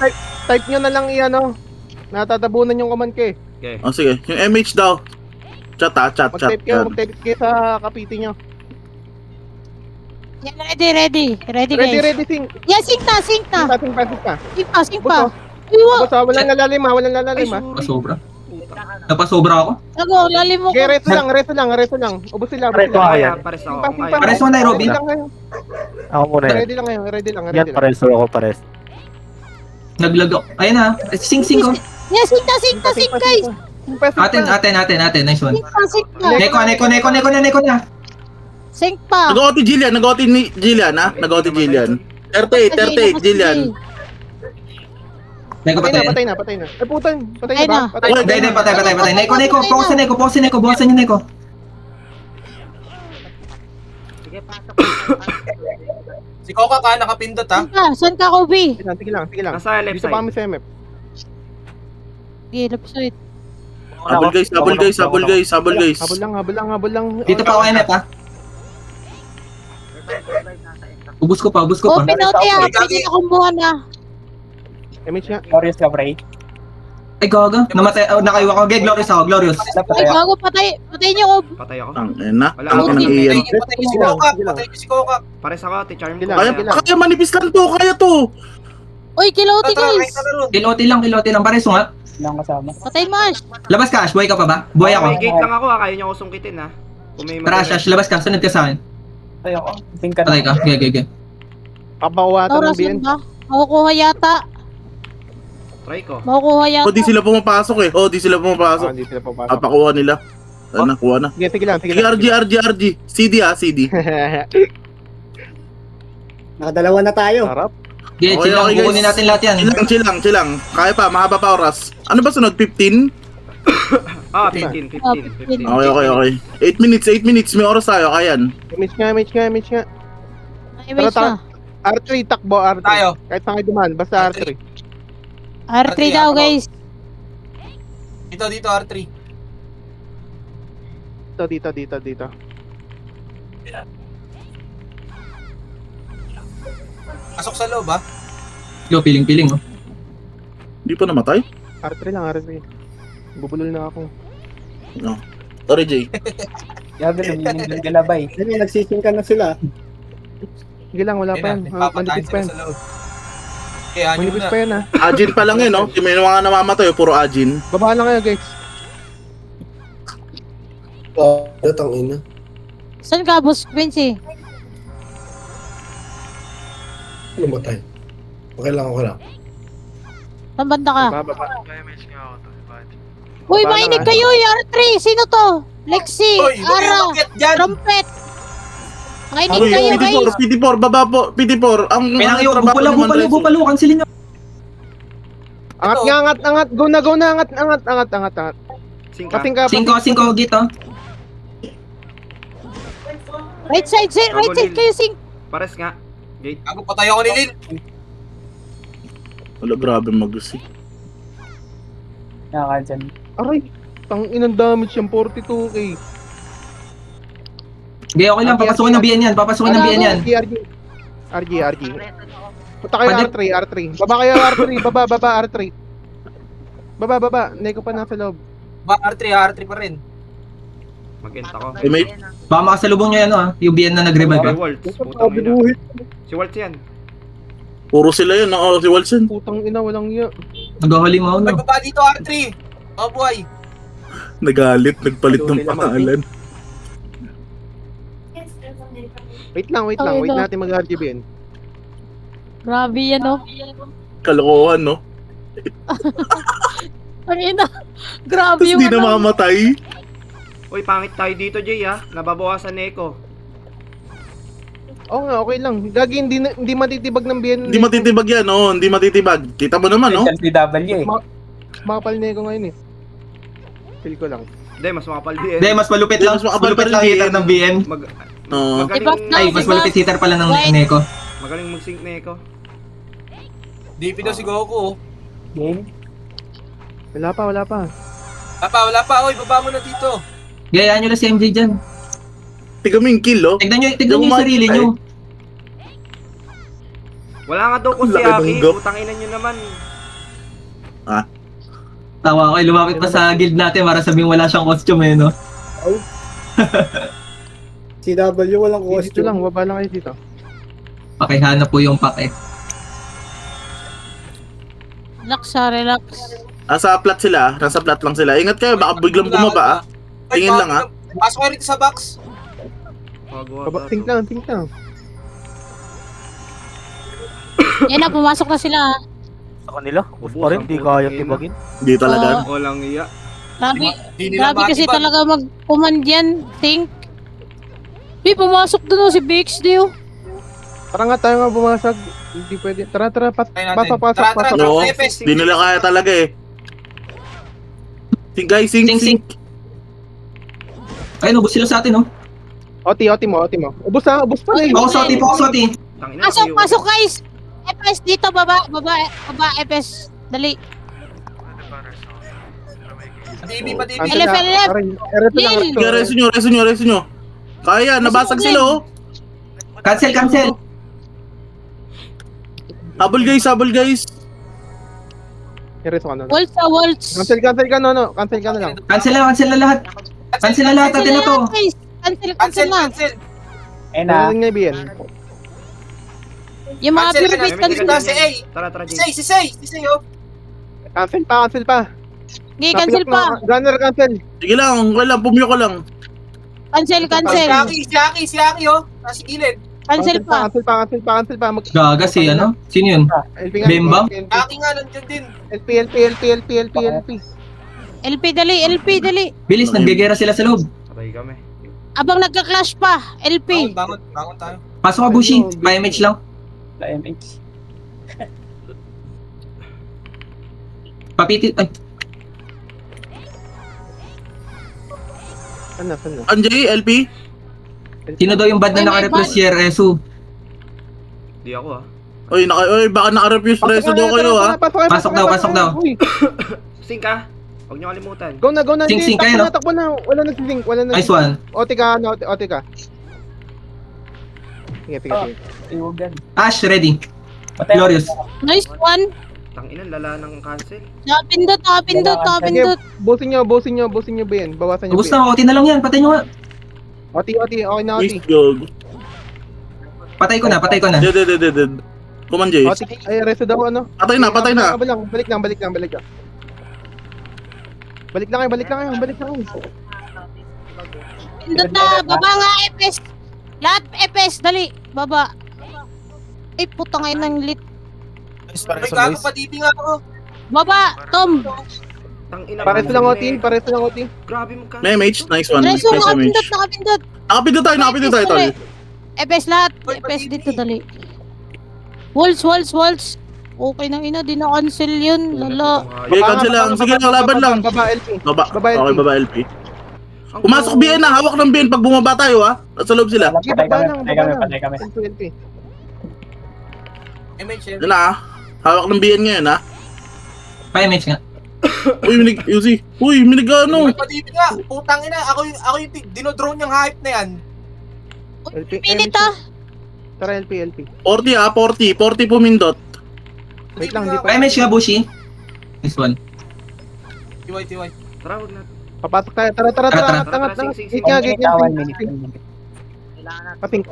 type nyo na lang natatabunan yung command ko eh. Okay. Sige. Yung MH daw. Chat. Mag-type kayo sa kapiti nyo. Yan, ready guys. Ready, sync. Yan, sync na. Sync pa. Sync pa. Iwa. Basta walang lalalim ha. Ay, sorry. Pasobra. Napasobra ako. Tago, lalim mo ko. Okay, reso lang. Ubus sila. Pareso ako yan. Pares ako. Passing Kaya. pa. Pares mo, Nairobi. Ako muna yan. Ready lang ngayon. Yan, pareso ako, pares. Naglag ako. Ayun ha. Sing ko. Yan, sync na guys. Atin. Nice one. Sync pa. Neko na. Sync pa. Nag-OT Jillian ha. Nag-OT Jillian. 38, Jillian. Neko patay. Patay na. Eh putan, patay na ba? Hindi, patay. Neko. Focus sa Neko. Bukasan yung Neko. Si Coca ka, nakapindot ha. Saan ka, Kobe? Sige lang. Nasa left Dito pa kami side. sa MF. Okay, left side. Habol guys. Habol lang. Dito pa ako MF ha. Ubus ko pa. Oh, pinauti ha. Pwede na kumbuhan na. MH nga. Glorious ka, pre. Ay, gaga. Namatay. Nakaiwa ko. Glorious ako. Glorious. Ay, gago, patay niyo ko. Patay ako. Na. Wala Ang ako. ng iyan. Patay si Coca. Patay si Coca. Pares ako, T-charm Sige ko. lang. Kaya manipis lang to. Kaya to. Uy, kilauti Tara, guys. Kiloti lang. Pareso nga. Lang kasama. Patay mo, Ash. Labas ka, Ash. Buhay ka pa ba? Buhay ako. May gate lang ako ha. Kaya niyo ako sungkitin ha. Kung may Tara, Ash. Labas ka. Sunod ka sa akin. Patay ako. Think ka Patay ka. Gege. Papakuwatan ng BN. Taurasan ba? Makukuha yata. Try ko. Makukuha yata. Di sila pumapasok eh. Hindi sila pumapasok. Hindi sila papasok. Papakuha nila. Kuha na. Sige lang. Sige, RG. CD. Nakadalawa na tayo. Sarap. Gege, Okay, chill lang. guys. Kukunin natin lahat yan. Chill lang. Kaya pa, mahaba pa oras. Ano ba sunod? 15? 15. Okay. 8 minutes. May oras tayo. Kayan. MH nga. Image na. R3, takbo R3. Tayo. Kahit saan kayo dumaan, basta R3. R3 daw, guys. Dito, R3. Dito. Pasok sa loob ha. Yo, piling. Oh. Di pa namatay? R3 lang. Bubulol na ako. No. Sorry, Jay. Gabi lang, yung galabay. Hindi, nagsisingkan na sila. Sige lang, wala pa yan. Papatayin Manipis pa sila yan. sa loob. Kaya nyo Manipis na. pa yan ha. Ajin pa lang no? Yung may mga namamatay, puro Ajin. Baba lang kayo guys. Datang ina. Saan ka, Boss Quincy? Lumatay. Okay lang. Saan banda ka? Baba. Uy, Baba mainig na, kayo, R3. Sino to? Lexi, Uy, huwag kayong Ara, umakyat dyan. Trumpet. Mainig Uy, kayo, guys. PT4, baba po. PT4. Ang Pinangiyo. trabaho ni Mandreso. Bupalo. Kansilin nyo. Angat. Go na. Angat. Singka. Kasing ka. 5 gito. Right side kayo, sing. Pares nga. Gate. Ako patay ako ni Lil. Wala, grabe mag-usik. Nakakadyan. Aray. Tang inang damage yung 42k. Okay, okay lang. Papasukin ng BN yan. Papasukin ng BN yan. RG. Punta kayo R3. Baba kayo R3. Baba R3. Baba. Neko pa nasa loob. R3 pa rin. Mag-int ako. Hey, mate. Baka makasalubong nyo yan, yung BN na nag-revive. Si ah. Waltz. Putang ina. Si Waltz yan. Puro sila yun. Oo, si Wilson. Putang ina, walang iya. Nag-huli mo, May no? baba dito, R3. Oh, buhay. Nagalit, nagpalit ng pangalan. Wait lang. Wait natin mag-RGBN. Grabe yan, oh. Kalokohan, no? Ang ina. Grabe Tapos yung di na makamatay. Uy, pangit tayo dito, Jay, ha? Nababawasan Neko. Oo nga, okay lang. Gagi, hindi matitibag ng BN. Hindi matitibag yan, no? Hindi matitibag. Kita mo naman, no? SLCW eh. Makapal Neko ngayon eh. Feel ko lang. Hindi, mas makapal din. Hindi, mas malupit lang. Mas makapal Malupit pa lang rin hitter BN. ng BN. Oo. Ay, mas malupit hitter pala ng White. Neko. Magaling mag-sync Neko. DP daw si Goku, oh. Game. Wala pa. Wala pa. Oy, baba mo na dito. Gayaan nyo lang si MJ dyan. Tiga mo yung kill, oh. Tignan nyo yung Yung sarili nyo. Wala nga daw ko si Laki ng Aki. gap. Putang ina nyo naman. Tawa ko, lumapit pa sa guild natin para sabihin wala siyang costume, eh, no? CW walang Dito lang, baba lang kayo dito. Pakihanap po yung pake. Relax. Nasa plat sila, nasa plat lang sila. Ingat kayo, baka biglang bumaba, ah. Oy, Tingin lang, ah. Pasok kayo rito sa box. Think lang. Yan na, pumasok na sila. Sa kanila. Ubus pa rin. Di kaya tibagin. Hindi talaga. Walang iya. Grabe, Di nila grabe kasi matibag. talaga mag-command yan. Think. Pumasok doon si BXD, oh. Tara nga tayo nga bumasag. Hindi pwede. Tara, Tayo natin. pasok. Tara, Oo. FS. Di nila kaya talaga, eh. Guys, sing. Ayun, ubos sila sa atin, no? Oti mo. Ubus pa rin. Pakosoti. Tangina. Pasok guys. FS dito, baba, FS. Dali. DB. LF. Reto lang. Reso nyo. Kaya, nabasag sila, oh. Cancel. Habol, guys. Reto ka na. Waltz. Cancel ka, no. Cancel ka na lang. Cancel na lahat. Cancel na lahat natin na to. Guys. Cancel na. Eh na. Ano nga BN? Yung mga Cancel ka pure-base na. cancel. Si A. Tara, Jay. Si Say, oh. Cancel pa. Okay, cancel pa. Gunner, cancel. Sige lang, wala, pumyo ko lang. Cancel. Si Aki, oh. Nasa gilid. Cancel pa. Cancel pa. Gaga si ano? Sino yun? LP nga. Bembang? Aki nga, nandiyan din. LP. LP, dali. Bilis, nanggagera sila sa loob. Patay kami. Abang nagka-clash pa. LP. Bangon tayo. Pasok ka, Bushi. Pa-MH lang. La MH. Papitit. Ay, Saan na? Anjay, LP. sino daw yung bad na naka-repress si Resu? Di ako, ha. Oy, baka naka-refuse reso daw kayo, ha. Pasok daw. Uy, Sync, ha. Huwag nyo kalimutan. go na. Sing kayo, no? Takbo na. Wala nagsising. Nice one. Ote ka. Sige. Iwag yan. Ash, ready. Patay. Glorious. Nice one. Tanginan, lala ng cancel. Nakapindot. Bosin nyo ba yan? Bawasan nyo Ubus ba yan? na, OT na lang yan. Patay nyo nga. Oti, okay na Nice Oti. job. Patay ko na. Dead. Kuman, Jay. Oti, ay, reso daw ano? Patay na. Balik lang. Balik lang kayo. Pindot na. Baba nga, FS. Lahat FS. Dali. Baba. Ay, puta ngayon ng lit. May gago pa, DB nga ako. Baba, Tom. Tangina. Pareso lang Oti. Grabe mo ka. May MH, nice one. Reso, Nice MH. nakapindot. Nakapindot tayo, tol. FS lahat. FS dito, dali. Waltz. Okay nang ina, di na-cancel yun. Lala. Okay, cancel lang. Sige lang, laban lang. Baba, LP. Baba. Baba, LP. Okay, baba LP. Pumasok BN na, hawak ng BN pag bumaba tayo, ha. Nasa loob sila. Sige, baba lang. Patay kami. LP. MH, Yan na, ha. Hawak ng BN ngayon, ha. Pa-MH nga. Uy, Uzi. Uy, minig ano. May pa DB nga. Putang ina, ako yung dinodrone niyang hype na yan. LP. Minute ah. Tara, LP. 40 ah, 40 pumindot. Wait lang, di pa. May match ka, Bushi. Nice one. TY. Tara, huwag na. Papasok tayo. Tara. Angat. Sing. Gate nga. One minute. Pasing.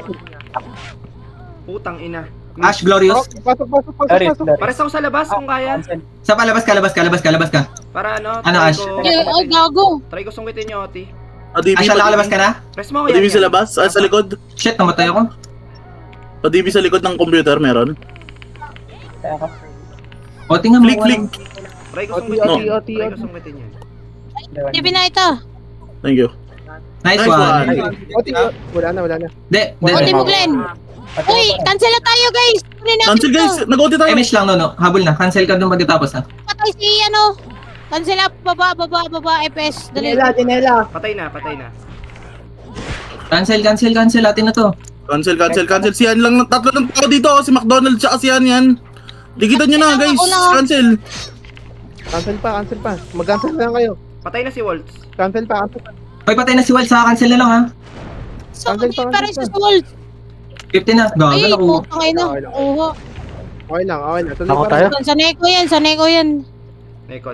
Putang ina. Ash, Glorious. Pasok. Sorry. Pares ako sa labas kung kaya. Cancel. Sa palabas ka. Para ano, Ano, try Ash? ko, Ay, gago. try ko sungkitin yung Oti. Padibi, Ash, nakalabas ka na? Press mo ako Padibi sa labas, sa likod. Shit, namatay ako. Padibi sa likod ng computer, meron. Kaya ako. O, tingnan mo. Flick. Try ko OT. sungkitin. Try ko sungkitin yan. Hindi na ito. Thank you. Nice Nice one. one. OT. Wala na. De. Oti mo, Glenn. Uy, cancel na tayo, guys. Kunin natin Cancel to. guys, nag-OT tayo. MH lang, no. Habol na. Cancel ka doon pagkatapos, ha. Patay si ano. Cancel up. Baba, FS. Dali. Patay na. Cancel. Atin na to. Cancel. Siyan lang, tatlo lang tao dito. Si McDonald tsaka si yan. Dikitan nyo na guys, cancel. Cancel pa. Mag-cancel na lang kayo. Patay na si Waltz. Cancel pa. Hoy, patay na si Wild. Saka cancel na lang, ha. So, Cancel pa, para cancel sa pa. wall. 50 na. Gagal Ay, ako. putang ina. Oo. Okay lang. Tuloy Ako pa tayo? rin. Sa Neko yan. Neko.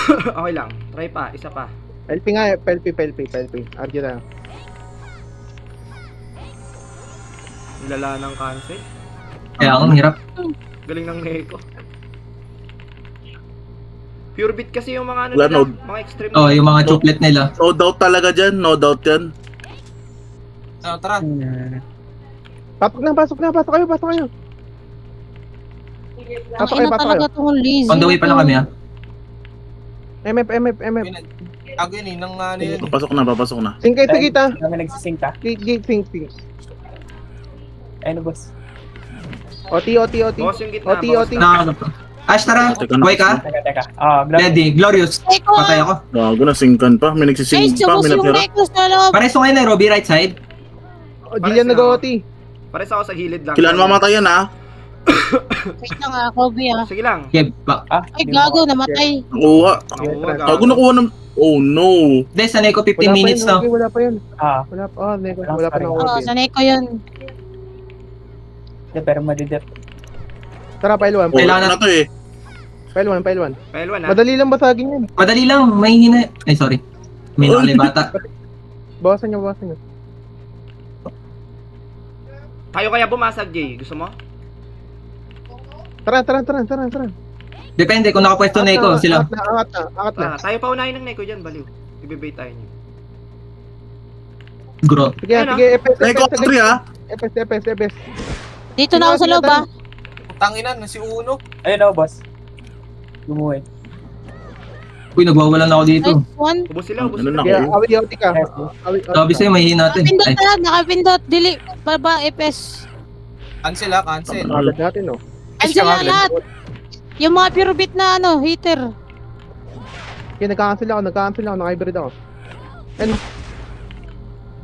Okay lang. Try pa. Isa pa. LP nga. Pelpi. Argue na. Nilala ng cancel. Kaya ang hirap. Galing ng Neko. Pure beat kasi yung mga ano Wala, nila, no. mga extreme. Oh, yung mga chuplet nila. No doubt talaga dyan, no doubt yan. Tara. Pasok kayo. Ang ina talaga tong lazy. On the way pa lang kami, ha. MF. Gago yun nang ano yun. Papasok na. Sing kayo sa kita. Kami nagsising ka. Gate, sing. Ayun, boss. OT. Boss yung gitna. OT. boss. Nakakano pa. Ash, tara. Buhay ka. Teka. Ready. Glorious. Neko. Patay ako. Gago na, singkan pa. May Guys, nagsising pa, subos may yung natira. Neko sa loob. Pareso ngayon, Nairobi, right side. Jillian nag-OT. Pares ako sa gilid lang. Kailan mamatayan ha? Wait lang ah, Kobe ah. Sige lang. Okay, back. Ay, gago, namatay. Nakuha. Gago nakuha ng... Oh no. Hindi, sanay ko 15 minutes na. Wala pa yun. Wala Wala pa na Oo, OT. sa Neko yun. Pero madidip. Tara, Pailwan. Kailangan na to eh. Pailwan. Pailwan Madali lang basagin yun. Madali lang, may hina. Ay, sorry. May nakalibata. Bawasan nyo. Tayo kaya bumasag, Jay. Gusto mo? Tara. Depende kung nakapwesto na ikaw, sila. Angat na. Tayo pa unahin ng Neko dyan, baliw. Ibibay tayo niyo. Gro. Sige, Ayun, FS. Neko 3 ha? FS. Dito na ako sa loob ah. Tanginan na si Uno. Ayun, boss. Gumuhin. Uy, nagwawalan ako dito. Nice one. Ubus sila. Ano na Yeah, kayo? awit ka. Sabi sa'yo, may hina natin. Nakapindot Ay, na, nakapindot. Dili, baba, FS. Cancel. Agad natin, no? Cancel na lahat. Yung mga pure beat na ano, hater. Okay, nagka-cancel ako. Naka-hybrid ako. And...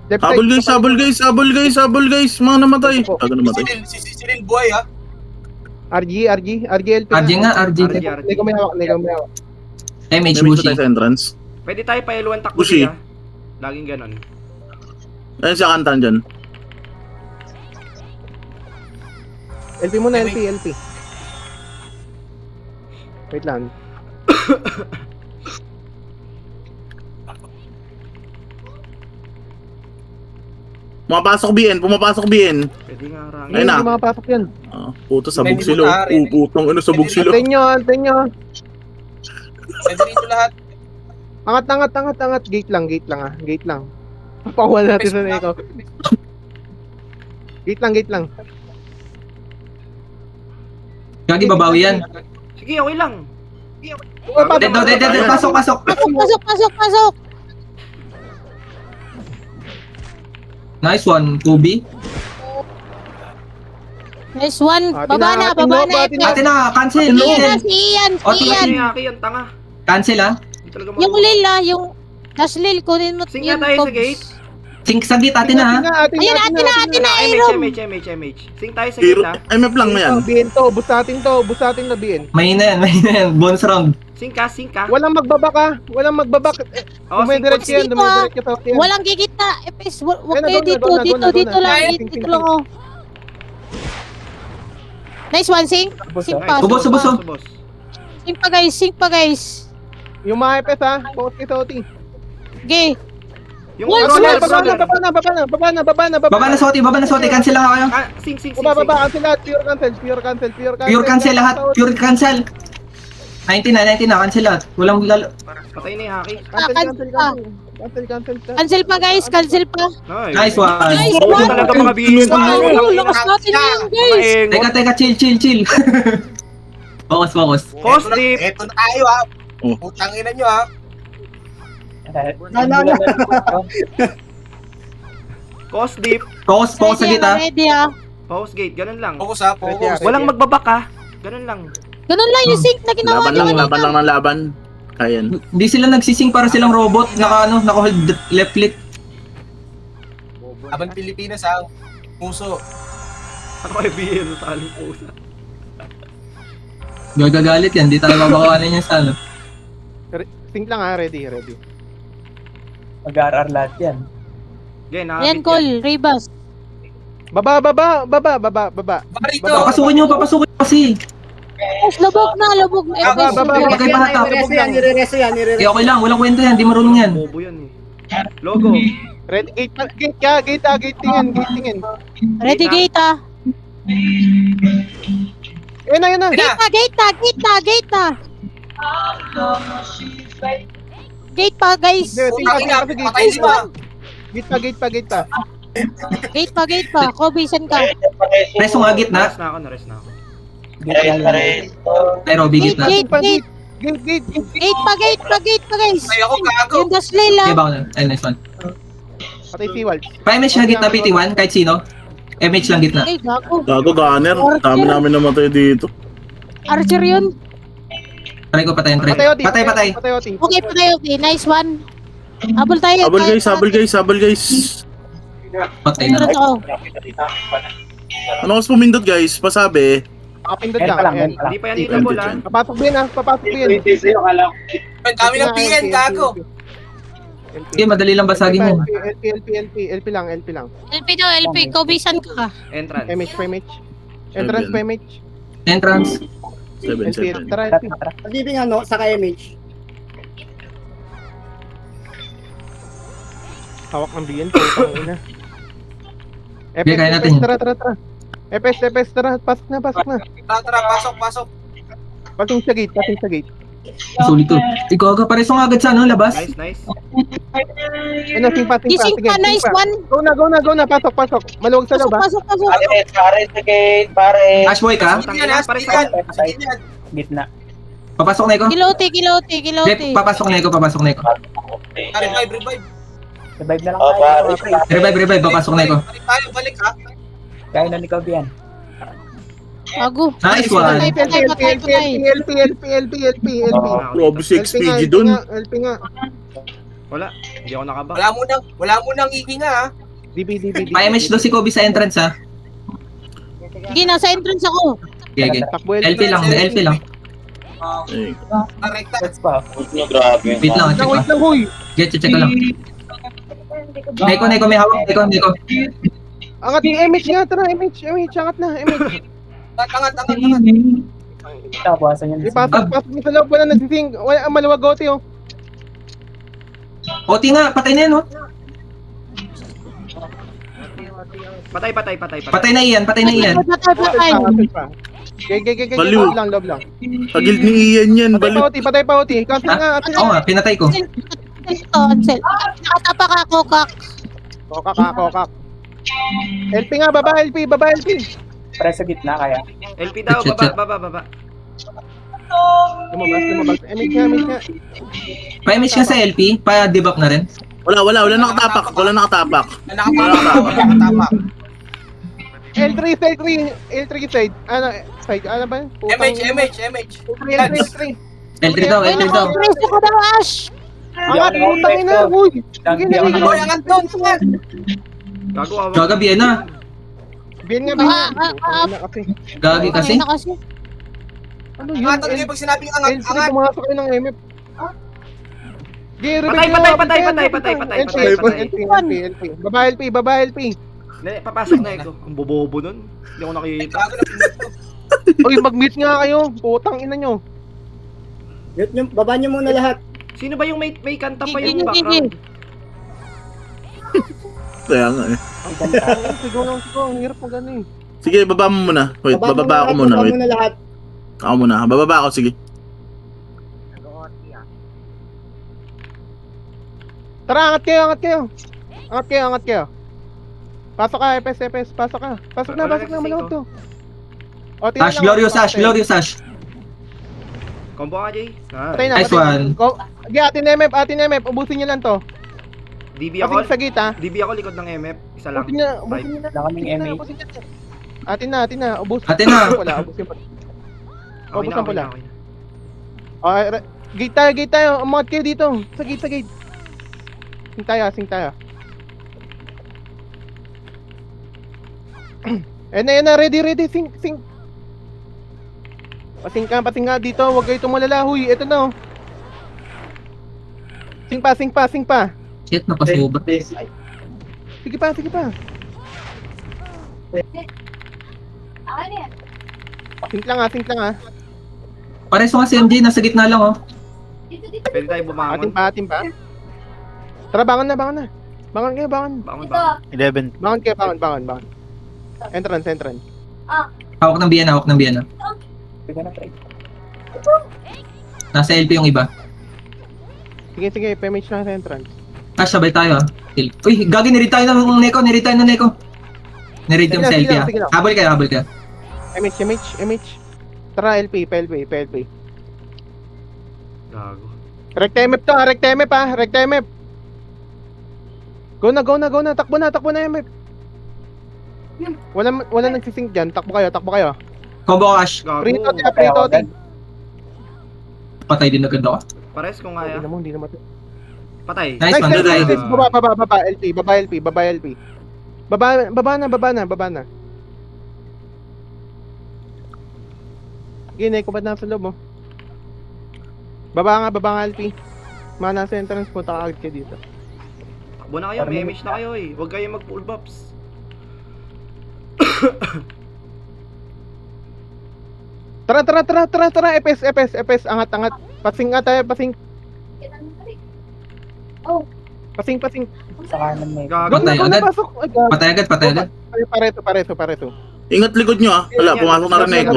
Left Habol guys. Mga namatay. Gago namatay. Si Cyril buhay ha. RG LP. RG nga, RG. Hindi ko may hawak. MH May Bushi. tayo sa entrance. Pwede tayo pa iluwan takbo Bushi. siya. Laging ganon. Ayun siya kantaan dyan. LP muna, LP. Wait lang. Pumapasok BN. Pwede nga rangin. Ayun na. Hindi makapasok yan. Puto sabog sila. Putong sabog sila. Antayin nyo. Pwede rito lahat. Angat. Gate lang. Pakuha natin sa Neko. Gate lang. Gagi, babawi yan. Sige, okay lang. Dead. Pasok. Pasok. Nice one, Kobe. Nice one. Atin Baba na, na, atin FS. Ate na, cancel. Iyan na, si Ian. Oto, Yung Aki, yung tanga. Cancel, ha. Hindi talaga Yung Lil ah, yung... Dash Lil, kunin mo Sing nga tayo sa gate. Sink sa git, atin na ha. Atin Ayun, atin na, Aaron. MH. Sing tayo sa Hero, gitna. MF lang na yan. BN to, bus natin to, bus natin na BN. Mahina yan. Bonus round. Sing ka. Walang magbabak ha, walang magbabak. Oh, sing Dumidiretso yan, Dito, dumidiretso sa yan. Walang gigita. Epes, huwag Ayun, kayo go na, dito. go na. Dito lang. Ayun, Dito sing, lang ako. Nice one, Sing. Sing pa. Ubos, ubos, oh. Sing pa guys. Yung mga epes ha, focus kay Soti. Okay. Yung Wall, roller, wall, roller. Baba na. Baba na Soti, cancel lang ako kayo. Ah, sing. Baba, cancel lahat, pure cancel. Pure cancel lahat, pure cancel. 19 na, cancel lahat. Walang lalo. Patay na yung haki. Cancel. Cancel pa guys, cancel pa. Nice one. Nice Oo, one. talaga mga bihis. Wow, lakas natin yan guys. Teka, chill. Focus. Cost dip. Eto na tayo ha. Oh. Putang ina nyo ha. Cost dip. Focus sa git ha. Ready ah. Pause gate. Ganun lang. Focus ha, focus. Walang magbabak ha. Ganun lang. Ganun lang yung sync na ginawa niyo Laban kanina. lang ng laban. Ayan. Hindi sila nagsising para silang robot. Naka-hold left click. Laban Pilipinas ha. Puso. Ako ay bihis sa aling pusa. Gagagalit yan, di tayo mabakawanan niya sa ano. Think lang ha, ready. Mag-RR lahat yan. Okay, Yan, nakabit call. Rebus. Baba. Barito. Papasukin nyo kasi. Lubog na. Baba, Epes. Bagay pa hata. Nirereso yan. Eh okay lang, walang kwenta yan, di marunong yan. Bobo yan eh. Logo. Ready, gate tingin. Ready, gate ah. Ayun na. Gate na. Gate pa guys. Putang ina, patay lima. Gate pa. Gate pa. Kobisan ka. Preso nga git na. Nares na ako. Pero bigit na. Gate. Gate. Gate pa guys. Patay ako gago. Yung Dasley Okay lang. ba ako na? Ay, nice one. Patay si Walt. Pa-MH na git na PT1, kahit sino. MH lang git na. Ay, gago. Gago, gunner. Dami namin namatay dito. Archer yun. Try ko patayin, try. Patay. Okay. Nice one. Habol tayo. Sabal guys. Patay na. Meron ako. Ano kasi pumindot guys? Pasabi. Nakapindot Yan lang. pa lang, Ayan. yan pa lang. Hindi pa yan hitable ha. Papasok din. Ang dami ng PN gago. Okay, madali lang basagin yan. LP lang. LP daw, LP. Kobisan ka. Entrance. MH. Entrance pa MH. Entrance. 7-7. Tara, LP. Pag-ibig saka MH. Hawak ng BN. Putang ina. Okay, kaya natin yun. Tara. Epes, tara. Pasok na. Tara, pasok. Pating sa gate. Sulit to. Ikaw aga, pareso nga agad sa ano, labas. Nice. Ano, sing pa. Gising pa. Nice one. Go na. Pasok. Maluwag sa loob ha. Pasok. Ashboy ka? Sige yan, sige yan. Gitna. Papasok na iko? Kiloti. Dep, papasok na iko. Revive. Revive na lang tayo. Revive, papasok na iko. Balik ha. Kaya na ni Kobe yan. Ago. Nice one. Patay. LP. Probe 6 PG dun. LP nga. Wala. Hindi ako nakaba. Wala mo nang hihinga ha. DB. Pa-MH daw si Kobe sa entrance ha. Sige, nasa entrance ako. Okay. Takbo LP lang. Eh, Rekta. Let's pa. Wait lang, check Wait pa. lang, huy. Check ko lang. Neko, may hawak. Neko. Angat yung MH nga, tara, MH, angat na, MH. Angat. Tabasan yan. Pasok mo sa loob, wala nagsising, wala ang maluwag gote, oh. Oti nga, patay na yan, oh. Patay. Patay na iyan. Patay. Baliw. Loob lang. Tagil ni Ian yan. Balik. Patay pa, Oti. Cancel nga, Ha? atin Oo nga, pinatay ko. Cancel. Nakatapa ka ako, kak. Kokak. LP nga, baba LP. Pre sa gitna kaya. LP daw, Shit. baba. Lumabas. MH nga. Pa-MH nga sa LP, pa-debuff na rin. Wala nakatapak. Nakatapak. L3 side. Ano ba? MH. L3. L3 daw. Preso ko daw, Ash. Angat, putang ina, huy. Sige na, Hindi ako sige Boy, na. angat doon. Angat. Gago, awak. Gagabi na. Bien nga, Ah, bien. Putang ina kasi. Gagi kasi. Putang ina kasi. Ano yun? Angatan kayo pag sinabing angat. LP, Angat. pumasok kayo ng MF. Gay, Patay, patay, patay, patay, patay, patay, patay, patay. LP. Baba LP, baba LP. Hindi, papasok na ito. Ang bobobo nun. Hindi ako nakikita. Gago na pinag ko. Uy, mag-mute nga kayo. Putang ina nyo. Baba nyo muna lahat. Sino ba yung may kanta pa Gigi, yung background? Kaya nga eh. Sigaw lang, sigaw. Ang hirap mag ano eh. Sige, baba mo muna. Wait, bababa ako muna. Wait. lahat. Ako muna. Bababa ako, sige. Tara, angat kayo, angat kayo. Angat kayo, angat kayo. Pasok ka, FS, pasok ka. Pasok na, malawag to. O, tingnan Ash, lang, Glorious patay. Ash, Glorious Ash. Combo ka, Jay. Patay na, Nice patay na. one. Sige, atin MF, ubusin nyo lang to. DB ako. Pasing sa gate, ha. DB ako likod ng MF. Isa lang. Ubusin nyo, ubusin nyo lang. Wala kaming MA. Ubusin nyo. Atin na, ubusin. Atin na. Wala, ubusin pala. Okay na, okay na, okay na. Okay, gate tayo. Umangat kayo dito. Sa gate. Sing tayo. Ayan na, ready, sing. Pasing ka dito, huwag kayo tumalala, huy, eto na oh. Sing pa. Shit, napasuba. Sige pa. Sing lang ha. Pares nga si MJ, nasa gitna lang oh. Pwede tayo bumangon. Atin pa. Tara, bangon na. Bangon kayo. Bangon. 11. Bangon. Entrance. Hawak ng Biana. Sige na, pre. Nasa LP yung iba. Sige, pemage lang sa entrance. Ash, sabay tayo ah. Uy, gagi, niread tayo ng Neko. Niread yung sa LP ah. Sige lang. Habol kayo. MH. Tara, LP. Gago. Recta MF ha. Recta MF. Go na. Takbo na MF. Wala nagsisync dyan. Takbo kayo. Combo Ash. Gago. Prito, Toti. Patay din agad ako. Pares kung kaya. Hindi naman. Patay. Nice one, Nice. nice. Baba, LP. Baba na. Ginay ko ba nasa loob, oh? Baba nga, LP. Mana sa entrance, punta ka agad kayo dito. Takbo na kayo. May image na kayo eh. Huwag kayo mag-full buffs. Tara, FS, angat. Pasing nga tayo. Pasing. Sa kanan na Gago. Patay agad. Pasok. Ay, God. Patay agad. Pareto. Ingat likod nyo ah. Wala, pumasok na rin Neko.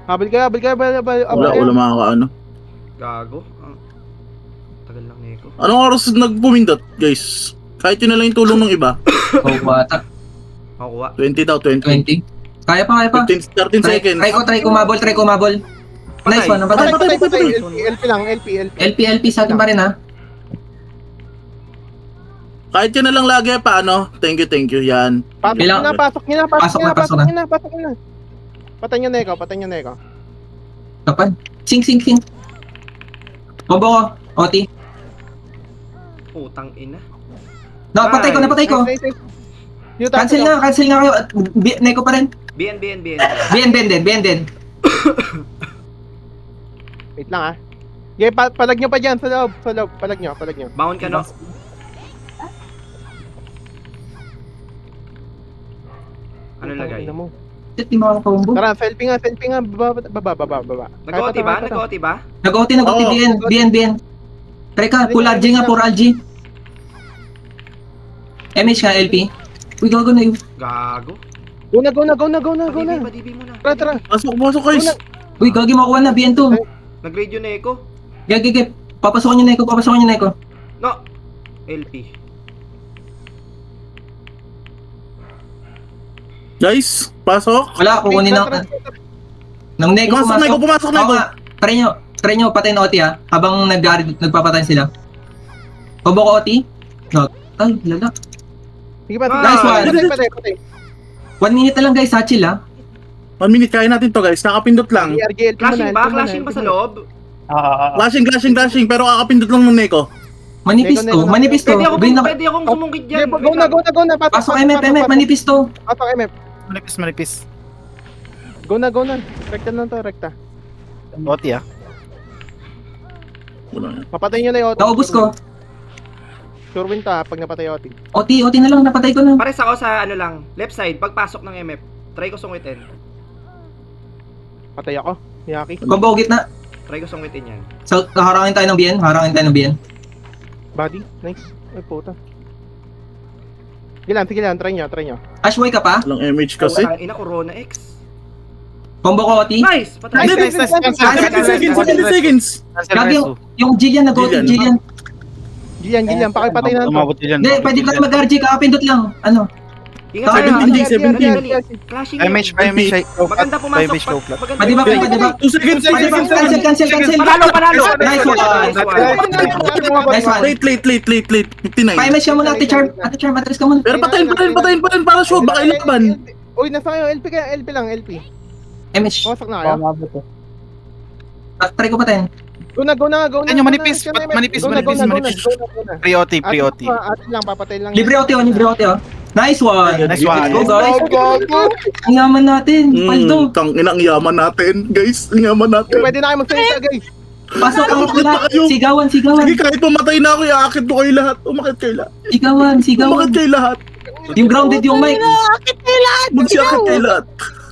Habol ka. Wala makakaano. Gago. Tagal lang Neko. Anong oras nagpumindot, guys? Kahit yun na lang yung tulong ng iba. Oh, bata. Makuha. 20 daw, 20. 20. Kaya pa. 13 seconds. Try ko mabol. Nice one. Patay. Patay. LP lang. LP sa atin pa rin ha. Kahit yun na lang lagi pa, ano? Thank you. Yan. Pasok nyo na. Pasok na. Patay nyo na ikaw. Kapan? Sing. Combo ko. Oti. Putang ina. Napatay ko. Cancel na kayo. Neko pa rin. BN. BN din. Wait lang ah. Okay, palag nyo pa dyan sa loob. Palag nyo. Bangon ka no. Ano lagay? Shit, di makaka-combo. Tara, selfie nga. Baba. Nag-OT ba? Nag-OT BN. Try ka, full RG nga, puro RG. MH ka, LP. Uy, gago na yun. Gago. Go na. DB mo na. Tara. Pasok guys. Uy, gagi makuha na, BN2. Nag-radio na Eko. Gagi. Papasukan nyo na Neko. No. LP. Guys, pasok. Wala, kukunin na. Nang Neko Pumasok na Oo Neko. nga, try nyo patayin OT ha, habang nagpapatay sila. Combo ko OT. No. Ay, lala. Sige pa. Nice one. Patay. 1 minute na lang guys, chill ha. 1 minute, kaya natin to guys. Nakapindot lang. RGLP mo na. Clashing ba sa loob? Flashing, pero kakapindot lang ng Neko. Manipis to, manipis to. Pwede ako, Green na- pwede akong sumungkit Sige, dyan. go na, go na, go na. Pasok MF, manipis to. Pasok MF. Manipis. Go na, go na. Rekta na to, rekta. Oti ah. Papatay nyo na yung OT. Naubos ko. Sure win ta pag napatay yung OT. OT na lang, napatay ko na. Pares ako sa ano lang, left side, pagpasok ng MF. Try ko sungkitin. Patay ako. Miyaki. Combo gitna. Try ko sungkitin yan. So, harangin tayo ng BN. Body. Nice. Ay, puta. Sige lang. Try nyo. Ashway ka pa? Walang MH kasi. Ang ina, Corona X. Combo ko OT. Nice! Patay! Nice. 70 seconds. Gagi, yung Jillian, nag-OT Jillian. Gillian. Pakipatay na to. Umabot yun. Hindi, pwede ka mag-RG, kakapindot lang. Ano? Ingat tayo, 17, dali, 17. dali. Clashing MH, yun. MH. Maganda pumasok. MH low flat. Maganda Pwede ba? pumasok. Pwede ba? 2 seconds. Cancel. Panalo! Nice one. Nice one. Late. 59. Pa-MS ka muna, Ate Charm. Ate Charm, atras ka muna. Pero patayin para sure, baka ilaban. Uy, nasa kayo. LP lang. MS. Pumasok na kayo. Try ko patayin. Go na. Ano, manipis. Manipis. Pre-OT. Atin lang, papatay lang. Libre OT oh. Nice one. Nice one. Go guys. Ang yaman natin. Paldo. Tang inang yaman natin, guys. Ang yaman natin. Pwede na kayo magsalita, guys. Pasok ang lahat. Sigawan. Sige, kahit pumatay na ako, iakit mo kayo lahat. Umakit kayo lahat. Sigawan. Umakit kayo lahat. Yung grounded yung mic. Magsiyakit kayo lahat.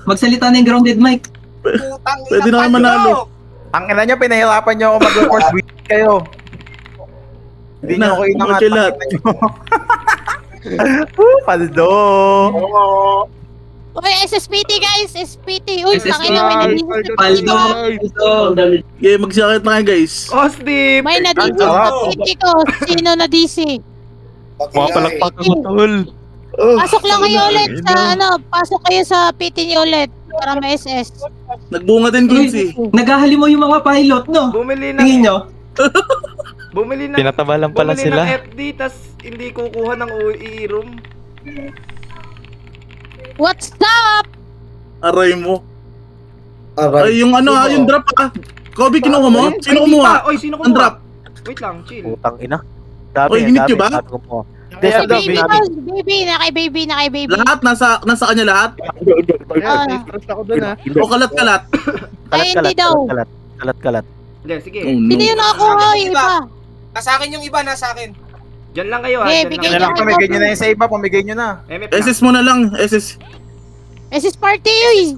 Magsalita na yung grounded mic. Pwede na kayo manalo. Ang ina nyo, pinahirapan nyo ako mag-force with kayo. Hindi nyo ako Umakit kayo lahat. Paldo. Uy, SSPT guys, SPT. Uy, SSPT. tangina, may nadisi sa Paldo. Okay, magsiyakit na kayo, guys. Osdip! May nadisi sa PT ko. Sino nadisi? Mga palakpak ako, tol. Pasok lang kayo ulit sa pasok kayo sa PT niyo ulit para may SS. Nagbunga din, Quincy. Naghahali mo yung mga pilot, no? Bumili Tingin ng... nyo? Bumili ng... Tinataba lang pala Bumili sila. ng FD, tas hindi kukuha ng OE room. What's up? Aray mo. Aray. Ay, yung yung drop Kobe, kinuha mo? Sino kumuha? Oy, sino Ang kumuha? drop. Wait lang, chill. Putang ina. Dami. Oy, ginit nyo ba? Hindi, Sa dami. baby ko, baby, na kay baby. Lahat, nasa kanya lahat? Trust ako dun, ha. O kalat-kalat? Ay, hindi daw. Kalat. Hindi, sige. Oh, Sino yung nakakuha yung iba? Nasa akin yung iba, nasa akin. Diyan lang kayo, ha? Eh, Diyan bigay lang. niya. Pamigay nyo na yung sa iba, pamigay nyo na. MF lang. SS mo na lang, SS. SS party yun.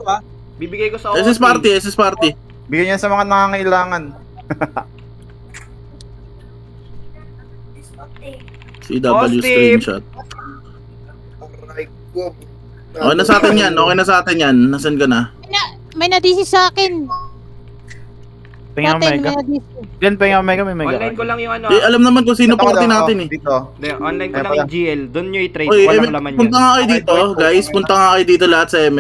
Bibigay ko sa OT. SS party. Bigyan nyo sa mga nangangailangan. CW Austin. screenshot. Aray ko. Okay na sa atin yan. Nasaan ka na? May nadisi sa akin. Pingin Natin, Omega. may nadisi. Diyan, pingin Omega, may Mega. Online ko lang yung ano. Alam naman kung sino party natin eh. Dito. Hindi, online ko lang yung GL. Doon nyo i-trade. Oy, Walang laman yun. punta nga kayo dito, guys. Punta nga kayo dito lahat sa